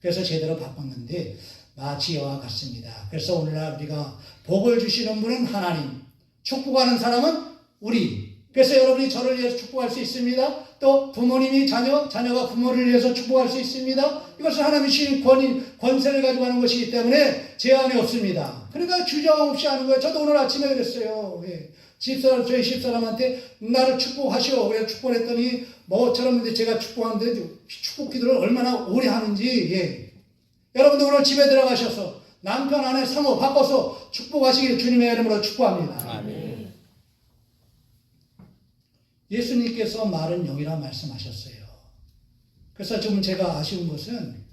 그래서 제대로 바꿨는데 마치 이와 같습니다. 그래서 오늘날 우리가 복을 주시는 분은 하나님, 축복하는 사람은 우리. 그래서 여러분이 저를 위해서 축복할 수 있습니다. 또 부모님이 자녀가 부모를 위해서 축복할 수 있습니다. 이것은 하나님이 주신 권세를 가지고 하는 것이기 때문에 제한이 없습니다. 그러니까 주저함 없이 하는 거예요. 저도 오늘 아침에 그랬어요. 저희 집사람한테 나를 축복하시오. 그래서 축복을 했더니 뭐처럼 제가 축복하는데 축복 기도를 얼마나 오래 하는지. 여러분도 오늘 집에 들어가셔서 남편 아내 상호 바꿔서 축복하시길 주님의 이름으로 축복합니다. 아멘. 예수님께서 말은 영이라 말씀하셨어요. 그래서 좀 제가 아쉬운 것은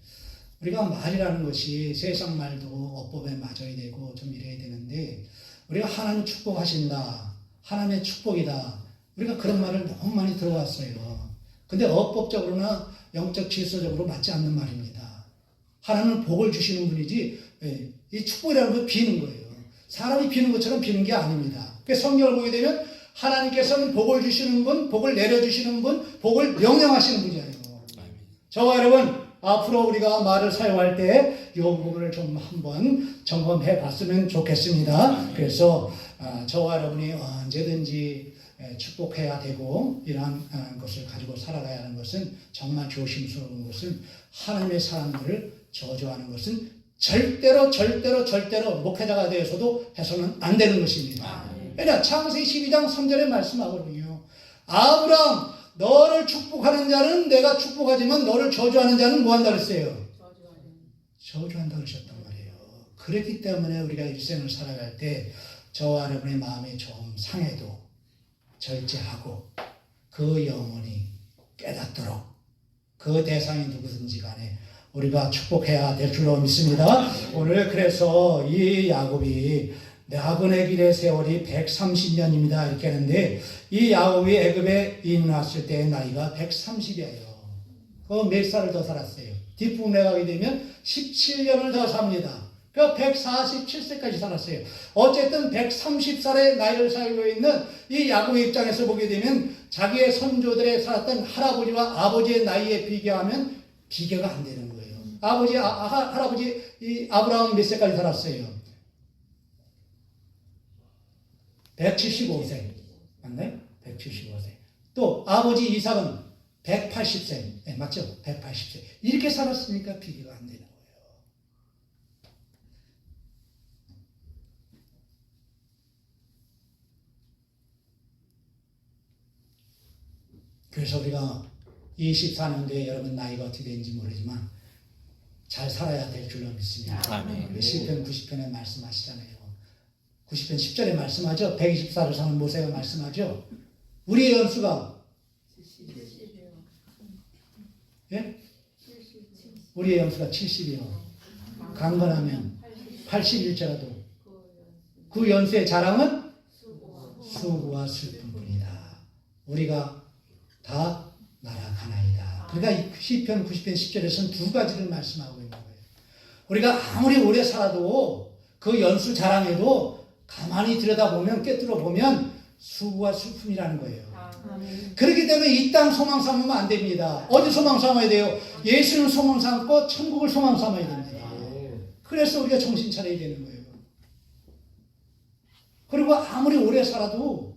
우리가 말이라는 것이 세상 말도 어법에 맞아야 되고 좀 이래야 되는데 우리가 하나님 축복하신다. 하나님의 축복이다. 우리가 그런 말을 너무 많이 들어왔어요. 근데 어법적으로나 영적 질서적으로 맞지 않는 말입니다. 하나님은 복을 주시는 분이지 이 축복이라는 건 비는 거예요. 사람이 비는 것처럼 비는 게 아닙니다. 그래서 성경을 보게 되면 하나님께서는 복을 주시는 분, 복을 내려주시는 분, 복을 명령하시는 분이에요. 저와 여러분 앞으로 우리가 말을 사용할 때 이 부분을 좀 한번 점검해 봤으면 좋겠습니다. 그래서 저와 여러분이 언제든지 축복해야 되고 이러한 것을 가지고 살아가야 하는 것은 정말 조심스러운 것은 하나님의 사람들을 저주하는 것은 절대로 목회자가 되어서도 해서는 안 되는 것입니다. 왜냐 창세기 12장 3절에 말씀하거든요. 아브라함 너를 축복하는 자는 내가 축복하지만 너를 저주하는 자는 뭐한다 그랬어요? 저주한다 그러셨단 말이에요. 그렇기 때문에 우리가 일생을 살아갈 때 저와 여러분의 마음이 좀 상해도 절제하고 그 영혼이 깨닫도록 그 대상이 누구든지 간에 우리가 축복해야 될 줄로 믿습니다. 오늘 그래서 이 야곱이 야곱의 길의 세월이 130년입니다. 이렇게 하는데 이 야곱이 애굽에 이민왔을 때 나이가 130이에요. 그 몇 살을 더 살았어요. 뒷부분에 가게 되면 17년을 더 삽니다. 그 147세까지 살았어요. 어쨌든 130살의 나이를 살고 있는 이 야곱의 입장에서 보게 되면 자기의 선조들의 살았던 할아버지와 아버지의 나이에 비교하면 비교가 안 되는 거예요. 할아버지 이 아브라함 몇 세까지 살았어요? 175세. 맞나요? 175세. 또 아버지 이삭은 180세. 네, 맞죠? 180세. 이렇게 살았으니까 비교가 안 되는 거예요. 그래서 우리가 24년도에 여러분 나이가 어떻게 되는지 모르지만 잘 살아야 될 줄로 믿습니다. 아멘. 시편 90편에 말씀하시잖아요. 90편 10절에 말씀하죠. 124를 사는 모세가 말씀하죠. 우리의 연수가 예? 우리의 연수가 70이요. 강건하면 80일째라도 그 연수의 자랑은 수고와 슬픔뿐이다. 우리가 다 날아가나이다. 그러니까 시편 90편 10절에서는 두 가지를 말씀하고 있는 거예요. 우리가 아무리 오래 살아도 그 연수 자랑에도 가만히 들여다보면 꿰뚫어보면 수고와 슬픔이라는 거예요. 그렇기 때문에 이 땅 소망 삼으면 안 됩니다. 어디 소망 삼아야 돼요? 예수는 소망 삼고 천국을 소망 삼아야 됩니다. 그래서 우리가 정신 차려야 되는 거예요. 그리고 아무리 오래 살아도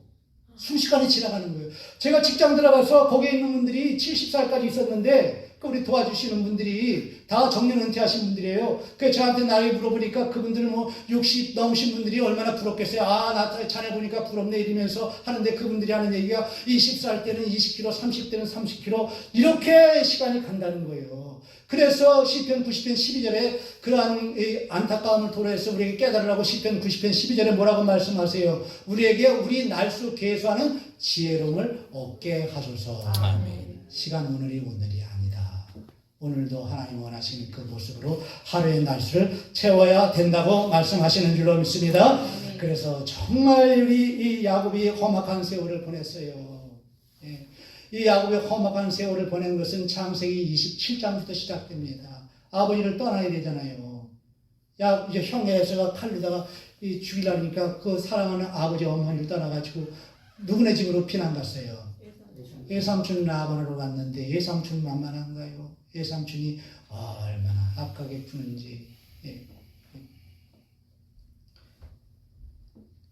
순식간에 지나가는 거예요. 제가 직장 들어가서 거기에 있는 분들이 70살까지 있었는데 우리 도와주시는 분들이 다 정년 은퇴하신 분들이에요. 그래서 저한테 나이 물어보니까 그분들은 뭐 60 넘으신 분들이 얼마나 부럽겠어요. 나 자네 보니까 부럽네 이러면서 하는데 그분들이 하는 얘기가 20살 때는 20km, 30대는 30km 이렇게 시간이 간다는 거예요. 그래서 시편 90편 12절에 그러한 안타까움을 토로해서 우리에게 깨달으라고 시편 90편 12절에 뭐라고 말씀하세요? 우리에게 우리 날수 계수하는 지혜로움을 얻게 하소서. 아멘. 시간 오늘이 아니다. 오늘도 하나님 원하시는 그 모습으로 하루의 날수를 채워야 된다고 말씀하시는 줄로 믿습니다. 그래서 정말 우리 이 야곱이 험악한 세월을 보냈어요. 예. 이 야곱의 험악한 세월을 보낸 것은 창세기 27장부터 시작됩니다. 아버지를 떠나야 되잖아요. 이제 형 에서가 칼리다가 죽이려니까 그 사랑하는 아버지 어머니를 떠나가지고 누구네 집으로 피난 갔어요. 예삼촌 라반으로 갔는데 예삼촌 만만한가요? 예삼촌이 얼마나 악하게 구는지. 예.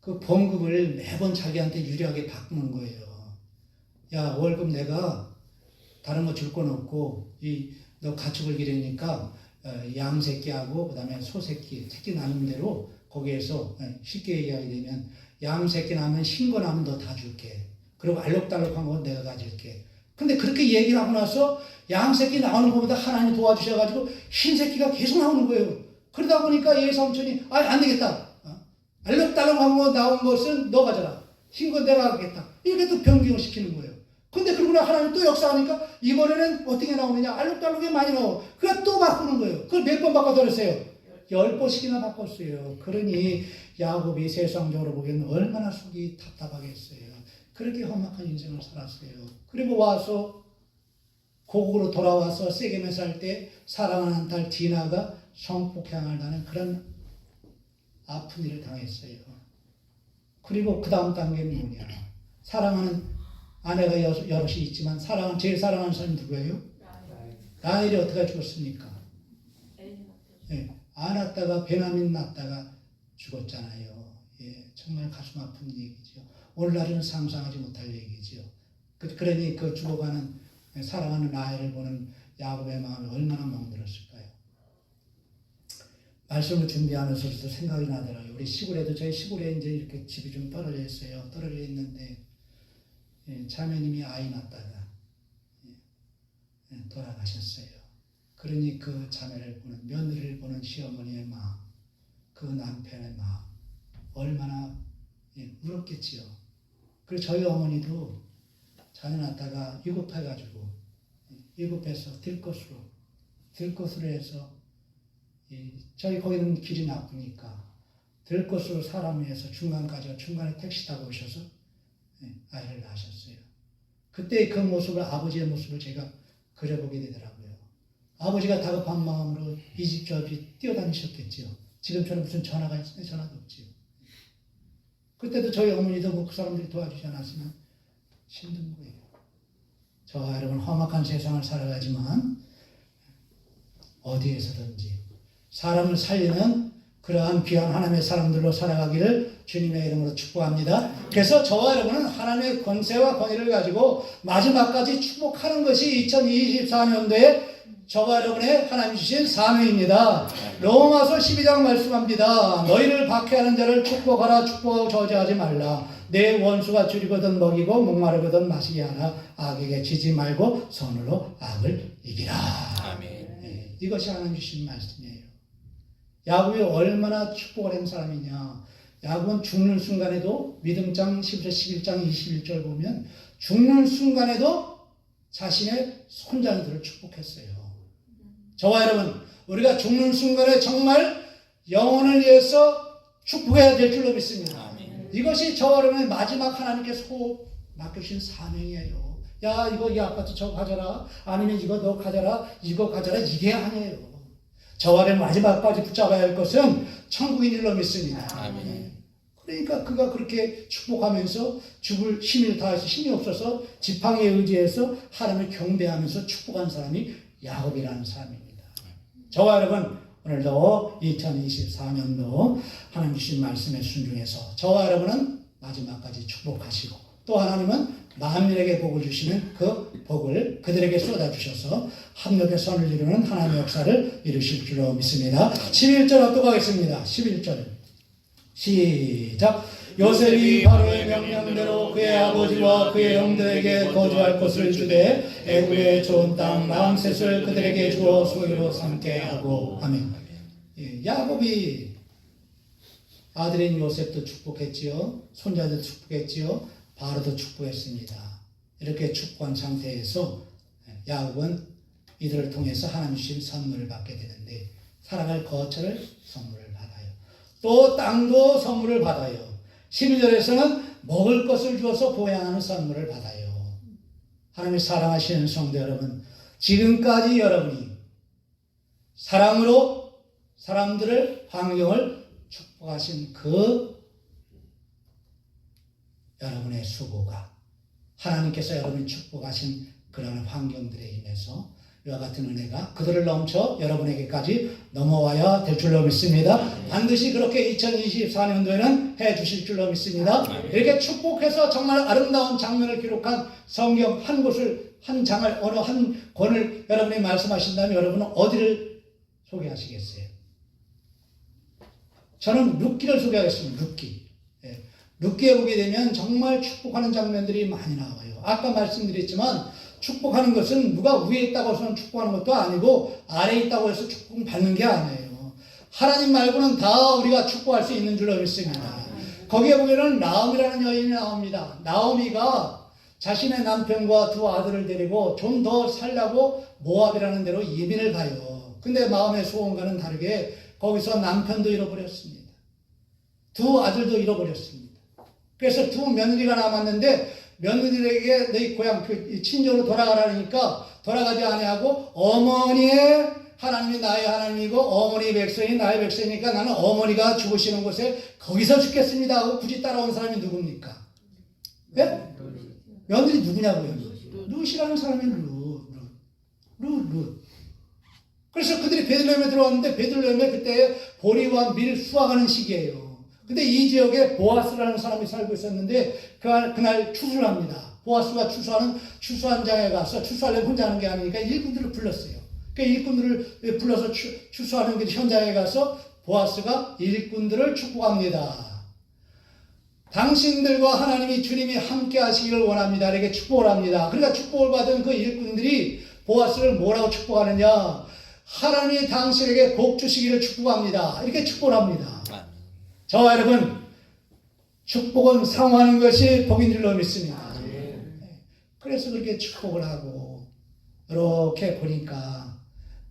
그 봉급을 매번 자기한테 유리하게 바꾸는 거예요. 야, 월급 내가 다른 거 줄 건 없고 너 가축을 기르니까 양새끼하고 그다음에 소새끼 새끼 나는 대로 거기에서 쉽게 얘기하게 되면 양새끼 나면 흰거 나면 너 다 줄게. 그리고 알록달록한 건 내가 가질게. 근데 그렇게 얘기를 하고 나서 양새끼 나오는 것보다 하나님 도와주셔가지고 흰새끼가 계속 나오는 거예요. 그러다 보니까 예삼촌이 안 되겠다. 알록달록한 거 나온 것은 너 가져라. 흰 건 내가 하겠다. 이렇게 또 변경을 시키는 거예요. 근데 그러고 나 하나님 또 역사하니까 이번에는 어떻게 나오느냐? 알록달록이 많이 나오고. 그러니까 또 바꾸는 거예요. 그걸 몇 번 바꿔드렸어요? 10번씩이나 바꿨어요. 그러니 야곱이 세상적으로 보기에는 얼마나 속이 답답하겠어요. 그렇게 험악한 인생을 살았어요. 그리고 와서 고국으로 돌아와서 세겜에 살 때 사랑하는 딸 디나가 성폭행을 당하는 그런 아픈 일을 당했어요. 그리고 그 다음 단계는 뭐냐? 사랑하는 아내가 여럿이 있지만 제일 사랑하는 사람이 누구예요? 라헬이 어떻게 죽었습니까? 예, 안 낳다가 베냐민 낳다가 죽었잖아요. 예, 정말 가슴 아픈 얘기죠. 오늘날은 상상하지 못할 얘기죠. 그러니 그 죽어가는 사랑하는 라헬을 보는 야곱의 마음이 얼마나 멍들었을까요? 말씀을 준비하면서도 생각이 나더라고요. 우리 시골에도 저희 시골에 이제 이렇게 집이 좀 떨어져 있어요. 떨어져 있는데 자매님이 아이 낳다가 돌아가셨어요. 그러니 그 자매를 보는 며느리를 보는 시어머니의 마음, 그 남편의 마음 얼마나 울었겠지요. 그리고 저희 어머니도 자녀 낳다가 위급해가지고 위급해서 들것으로 해서 저희 거기는 길이 나쁘니까 들것으로 사람을 해서 중간에 택시 타고 오셔서 아이를 낳으셨어요. 그때 그 모습을 아버지의 모습을 제가 그려보게 되더라고요. 아버지가 다급한 마음으로 이 집 저 집 뛰어다니셨겠지요. 지금처럼 무슨 전화가 있어요? 전화도 없지요. 그때도 저희 어머니도 뭐 그 사람들이 도와주지 않았으면 힘든 거예요. 저와 여러분 험악한 세상을 살아가지만 어디에서든지 사람을 살리는 그러한 귀한 하나님의 사람들로 살아가기를 주님의 이름으로 축복합니다. 그래서 저와 여러분은 하나님의 권세와 권위를 가지고 마지막까지 축복하는 것이 2024년도에 저와 여러분의 하나님 주신 사명입니다. 로마서 12장 말씀합니다. 너희를 박해하는 자를 축복하라. 축복하고 저주하지 말라. 내 원수가 줄이거든 먹이고 목마르거든 마시게 하라. 악에게 지지 말고 선으로 악을 이기라. 아멘. 네, 이것이 하나님 주신 말씀이에요. 야곱이 얼마나 축복을 한 사람이냐. 야곱은 죽는 순간에도 믿음장 11장 21절 보면 죽는 순간에도 자신의 손자들을 축복했어요. 저와 여러분, 우리가 죽는 순간에 정말 영혼을 위해서 축복해야 될 줄로 믿습니다. 아멘. 이것이 저와 여러분의 마지막 하나님께서 맡겨주신 사명이에요. 야, 이거 이 아파트 저거 가져라. 아니면 이거 너 가져라. 이거 가져라. 이게 아니에요. 저와 여러분 마지막까지 붙잡아야 할 것은 천국인 줄로 믿습니다. 아멘. 그러니까 그가 그렇게 축복하면서 죽을 힘을 다해서 힘이 없어서 지팡이에 의지해서 하나님을 경배하면서 축복한 사람이 야곱이라는 사람입니다. 저와 여러분 오늘도 2024년도 하나님 주신 말씀에 순종해서 저와 여러분은 마지막까지 축복하시고 또 하나님은 만민에게 복을 주시는 그 복을 그들에게 쏟아주셔서 합력의 선을 이루는 하나님의 역사를 이루실 줄로 믿습니다. 11절 합독하겠습니다. 11절 시작. 요셉이 바로의 명령대로 그의 아버지와 그의 형들에게 거주할 곳을 주되 애굽의 좋은 땅 람셋을 그들에게 주어 소유로 삼게 하고. 아멘. 예, 야곱이 아들인 요셉도 축복했지요. 손자도 축복했지요. 바로도 축복했습니다. 이렇게 축복한 상태에서 야곱은 이들을 통해서 하나님 주신 선물을 받게 되는데 살아갈 거처를 선물을 받아요. 또 땅도 선물을 받아요. 12절에서는 먹을 것을 주어서 보양하는 선물을 받아요. 하나님이 사랑하시는 성도 여러분, 지금까지 여러분이 사랑으로 사람들을 환경을 축복하신 그 여러분의 수고가 하나님께서 여러분이 축복하신 그런 환경들에 인해서 이와 같은 은혜가 그들을 넘쳐 여러분에게까지 넘어와야 될 줄로 믿습니다. 반드시 그렇게 2024년도에는 해 주실 줄로 믿습니다. 이렇게 축복해서 정말 아름다운 장면을 기록한 성경 한 곳을, 한 장을, 어느 한 권을 여러분이 말씀하신다면 여러분은 어디를 소개하시겠어요? 저는 룻기를 소개하겠습니다. 룻기. 룻기에 보게 되면 정말 축복하는 장면들이 많이 나와요. 아까 말씀드렸지만 축복하는 것은 누가 위에 있다고 해서 축복하는 것도 아니고 아래에 있다고 해서 축복받는 게 아니에요. 하나님 말고는 다 우리가 축복할 수 있는 줄로 믿습니다. 거기에 보면은 나오미라는 여인이 나옵니다. 나오미가 자신의 남편과 두 아들을 데리고 좀 더 살려고 모압이라는 데로 이민을 가요. 근데 마음의 소원과는 다르게 거기서 남편도 잃어버렸습니다. 두 아들도 잃어버렸습니다. 그래서 두 며느리가 남았는데 며느리에게 너희 고향 그 친정으로 돌아가라니까 돌아가지 아니하고 어머니의 하나님이 나의 하나님이고 어머니 백성이 나의 백성이니까 나는 어머니가 죽으시는 곳에 거기서 죽겠습니다 하고 굳이 따라온 사람이 누굽니까? 네? 며느리 누구냐고요? 룻이라는 사람이 룻. 그래서 그들이 베들레헴에 들어왔는데 베들레헴에 그때 보리와 밀 수확하는 시기예요. 근데 이 지역에 보아스라는 사람이 살고 있었는데 그날 추수를 합니다. 보아스가 추수한 장에 가서 추수하려면 혼자 하는 게 아니니까 일꾼들을 불렀어요. 그 일꾼들을 불러서 추수하는 그 현장에 가서 보아스가 일꾼들을 축복합니다. 당신들과 하나님이 주님이 함께 하시기를 원합니다. 이렇게 축복을 합니다. 그러니까 축복을 받은 그 일꾼들이 보아스를 뭐라고 축복하느냐? 하나님이 당신에게 복 주시기를 축복합니다. 이렇게 축복을 합니다. 저와 여러분, 축복은 상호하는 것이 복인 줄로 믿습니다. 그래서 그렇게 축복을 하고 이렇게 보니까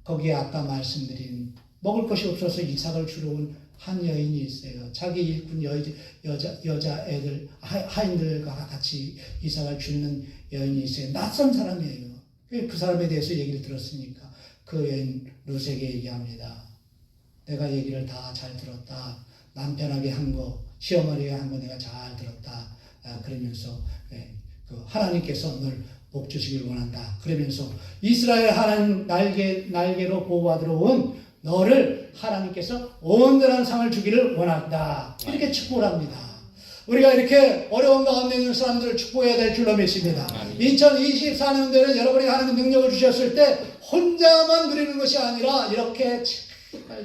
거기에 아까 말씀드린 먹을 것이 없어서 이삭을 주러 온 한 여인이 있어요. 자기 일꾼 여자 애들 하인들과 같이 이삭을 주는 여인이 있어요. 낯선 사람이에요. 그 사람에 대해서 얘기를 들었으니까 그 여인 룻에게 얘기합니다. 내가 얘기를 다 잘 들었다. 남편에게 한 거, 시어머니에게 한 거 내가 잘 들었다. 그러면서 그 하나님께서 널 복 주시길 원한다. 그러면서 이스라엘 하나님 날개로 보호받으러 온 너를 하나님께서 온전한 상을 주기를 원한다. 이렇게 축복을 합니다. 우리가 이렇게 어려운 가운데 있는 사람들을 축복해야 될 줄로 믿습니다. 2024년도에는 여러분이 하나님 능력을 주셨을 때 혼자만 누리는 것이 아니라 이렇게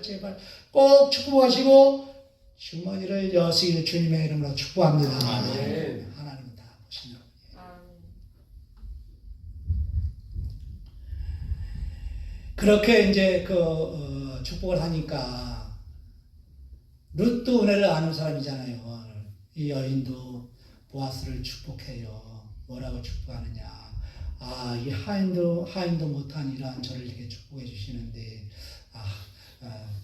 제발 꼭 축복하시고 주머니를 여시길 주님의 이름으로 축복합니다. 하나님은 다 보시는 그렇게 이제 축복을 하니까 룻도 은혜를 아는 사람이잖아요. 이 여인도 보아스를 축복해요. 뭐라고 축복하느냐? 이 하인도 못한 이러한 저를 이렇게 축복해 주시는데,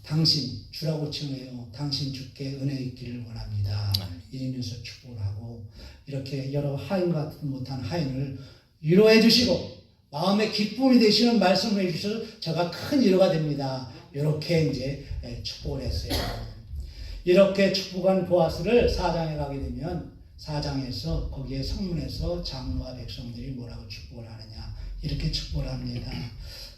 당신 주라고 칭해요. 당신 주께 은혜 있기를 원합니다. 이러면서 축복을 하고, 이렇게 여러 하인 같은 못한 하인을 위로해 주시고 마음의 기쁨이 되시는 말씀을 해주셔서 저가 큰 위로가 됩니다. 이렇게 이제 축복을 했어요. 이렇게 축복한 보아스를 4장에 가게 되면 4장에서 거기에 성문에서 장로와 백성들이 뭐라고 축복을 하느냐, 이렇게 축복을 합니다.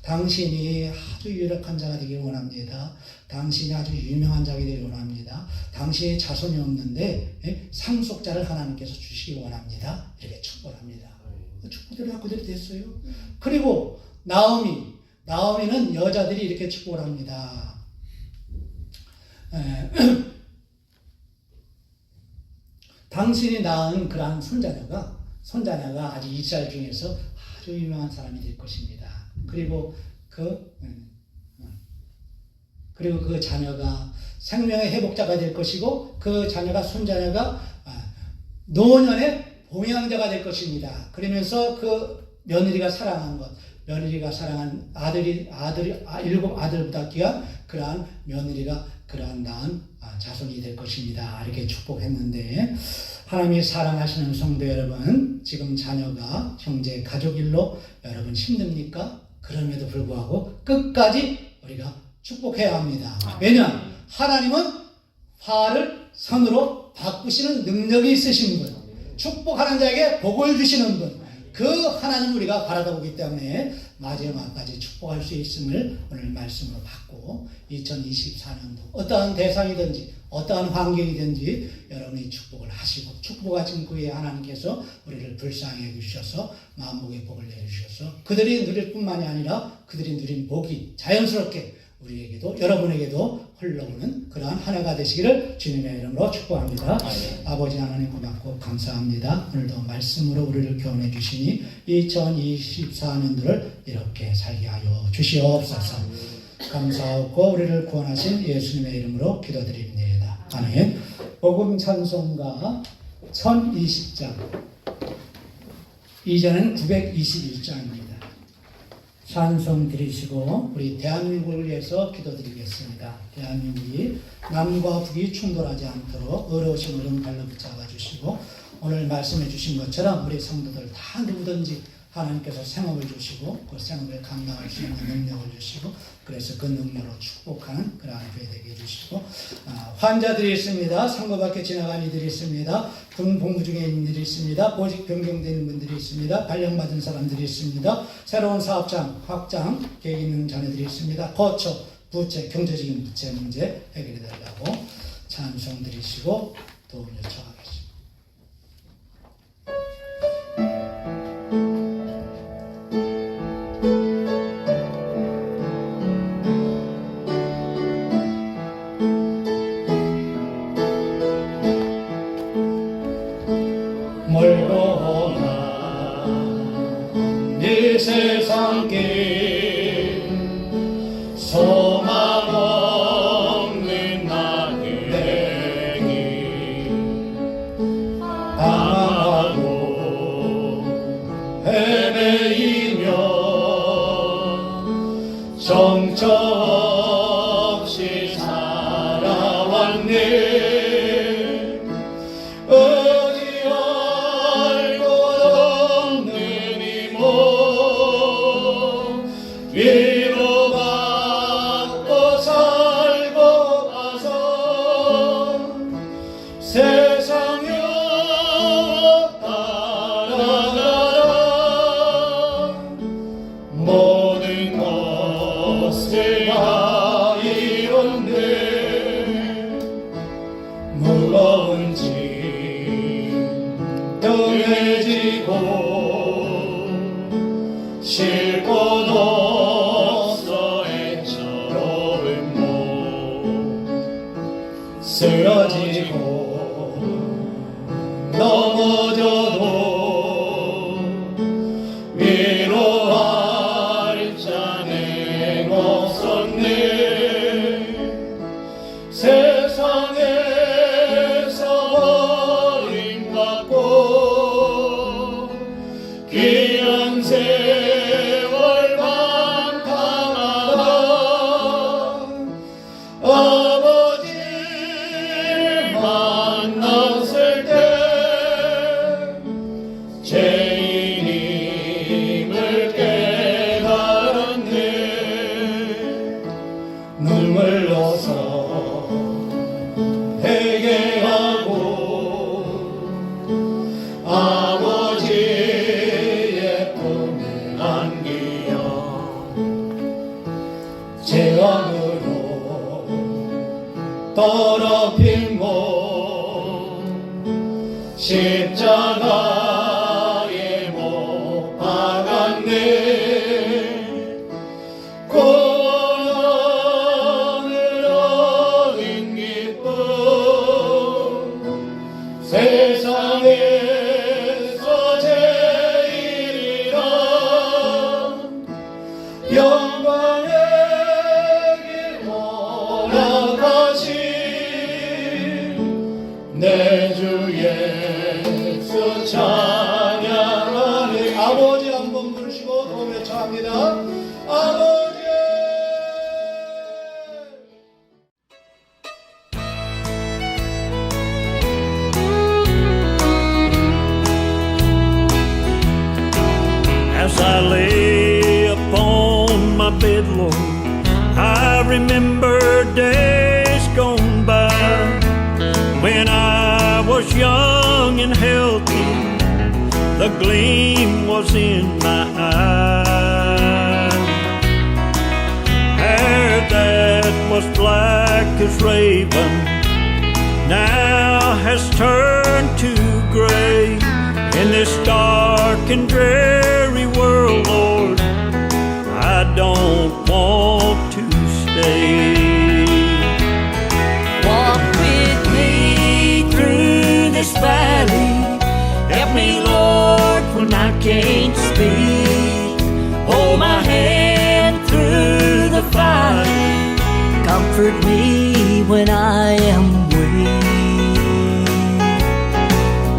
당신이 아주 유력한 자가 되길 원합니다. 당신이 아주 유명한 자가 되길 원합니다. 당신이 자손이 없는데 상속자를 하나님께서 주시기 원합니다. 이렇게 축복을 합니다. 축복들이 그대로 됐어요. 그리고 나오미는 여자들이 이렇게 축복을 합니다. 당신이 낳은 그러한 손자녀가 아주 이스라엘 중에서 아주 유명한 사람이 될 것입니다. 그리고 그 자녀가 생명의 회복자가 될 것이고, 그 자녀가 손자녀가 노년의 봉양자가 될 것입니다. 그러면서 그 며느리가 사랑한 아들이 7아들보다 귀한 그러한 며느리가 그러한 낳은 자손이 될 것입니다. 이렇게 축복했는데, 하나님이 사랑하시는 성도 여러분, 지금 자녀가 형제 가족 일로 여러분 힘듭니까? 그럼에도 불구하고 끝까지 우리가 축복해야 합니다. 왜냐? 하나님은 화를 선으로 바꾸시는 능력이 있으신 분, 축복하는 자에게 복을 주시는 분, 그 하나님 우리가 바라보기 때문에 마지막까지 축복할 수 있음을 오늘 말씀으로 받고, 2024년도 어떠한 대상이든지 어떠한 환경이든지 여러분이 축복을 하시고, 축복하신 그에 하나님께서 우리를 불쌍히 해주셔서 만복의 복을 내주셔서 그들이 누릴 뿐만이 아니라 그들이 누린 복이 자연스럽게 우리에게도 여러분에게도 흘러오는 그러한 한 해가 되시기를 주님의 이름으로 축복합니다. 아버지 하나님 고맙고 감사합니다. 오늘도 말씀으로 우리를 교훈해 주시니 2024년도를 이렇게 살게 하여 주시옵소서. 감사하고 우리를 구원하신 예수님의 이름으로 기도드립니다. 아멘. 복음 찬송가 1020장, 이전은 921장입니다. 찬송 드리시고 우리 대한민국을 위해서 기도드리겠습니다. 대한민국이 남과 북이 충돌하지 않도록 어려우신 어려움 달라붙잡아 주시고, 오늘 말씀해 주신 것처럼 우리 성도들 다 누구든지 하나님께서 생업을 주시고 그 생업을 감당할 수 있는 능력을 주시고, 그래서 그 능력으로 축복하는 그러한 교회 되게 해주시고, 환자들이 있습니다. 상고 밖에 지나간 이들이 있습니다. 군 복무 중에 있는 이들이 있습니다. 보직 변경되는 분들이 있습니다. 발령받은 사람들이 있습니다. 새로운 사업장 확장 계획 있는 자녀들이 있습니다. 거처, 부채, 경제적인 부채 문제 해결해 달라고 찬송 드리시고 도움 요청하겠습니다. 이 세상길 소망 없는 나에게 방황하고 헤매이며 정처없이 살아왔네. 모든 것을 다 이룬데 무거운 짐 등에 지고 쉴 곳 없어 애처로운 몸 쓰러지고 넘어져도 위로할 자는 없었네 세상에서 버림받고 귀한 세월 방탕하다 아버지를 만났을 때 죄인임을 깨달았네 눈물로서 회개하고 아버지의 품에 안기여 죄악으로 더럽힌 몸 십자가에 못 박았네 구원을 얻은 기쁨 세상에서 제일이라 영광의 길 몰아가신 내 주 예수 찬양하네 아버지 한번 부르시고 더 외쳐합니다 아버지 As I lay upon my bed, Lord, I remember days gone by when I was young and healthy. The gleam was in my eye. Hair that was black as raven now has turned to gray. In this dark and dreary world, Lord, I don't want to stay. Walk with me through this valley. Help me, Lord, when I can't speak. Hold my hand through the fire. Comfort me when I am weak.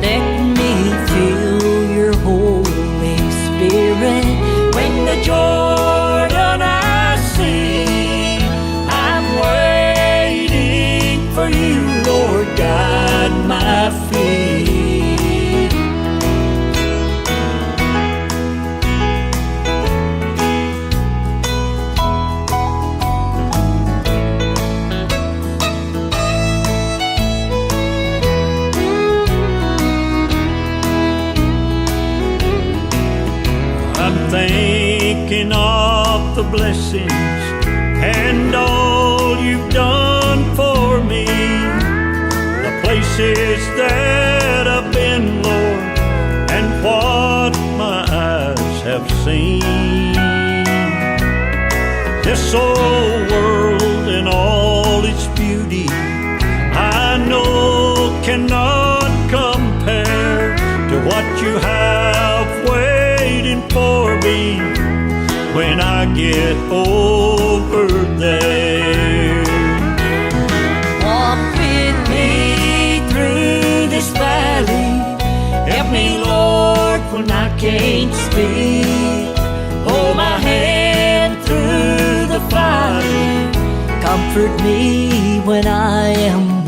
Let me feel your Holy Spirit when the Jordan I see. I'm waiting for you, Lord, guide my feet. I'm thinking of the blessings and all you've done for me, the places that I've been, Lord, and what my eyes have seen. This old world and all its beauty, I know cannot compare to what you have waiting for me when I get over there. Walk with me through this valley. Help me, Lord, when I can't speak. Hold my hand through the fire. Comfort me when I am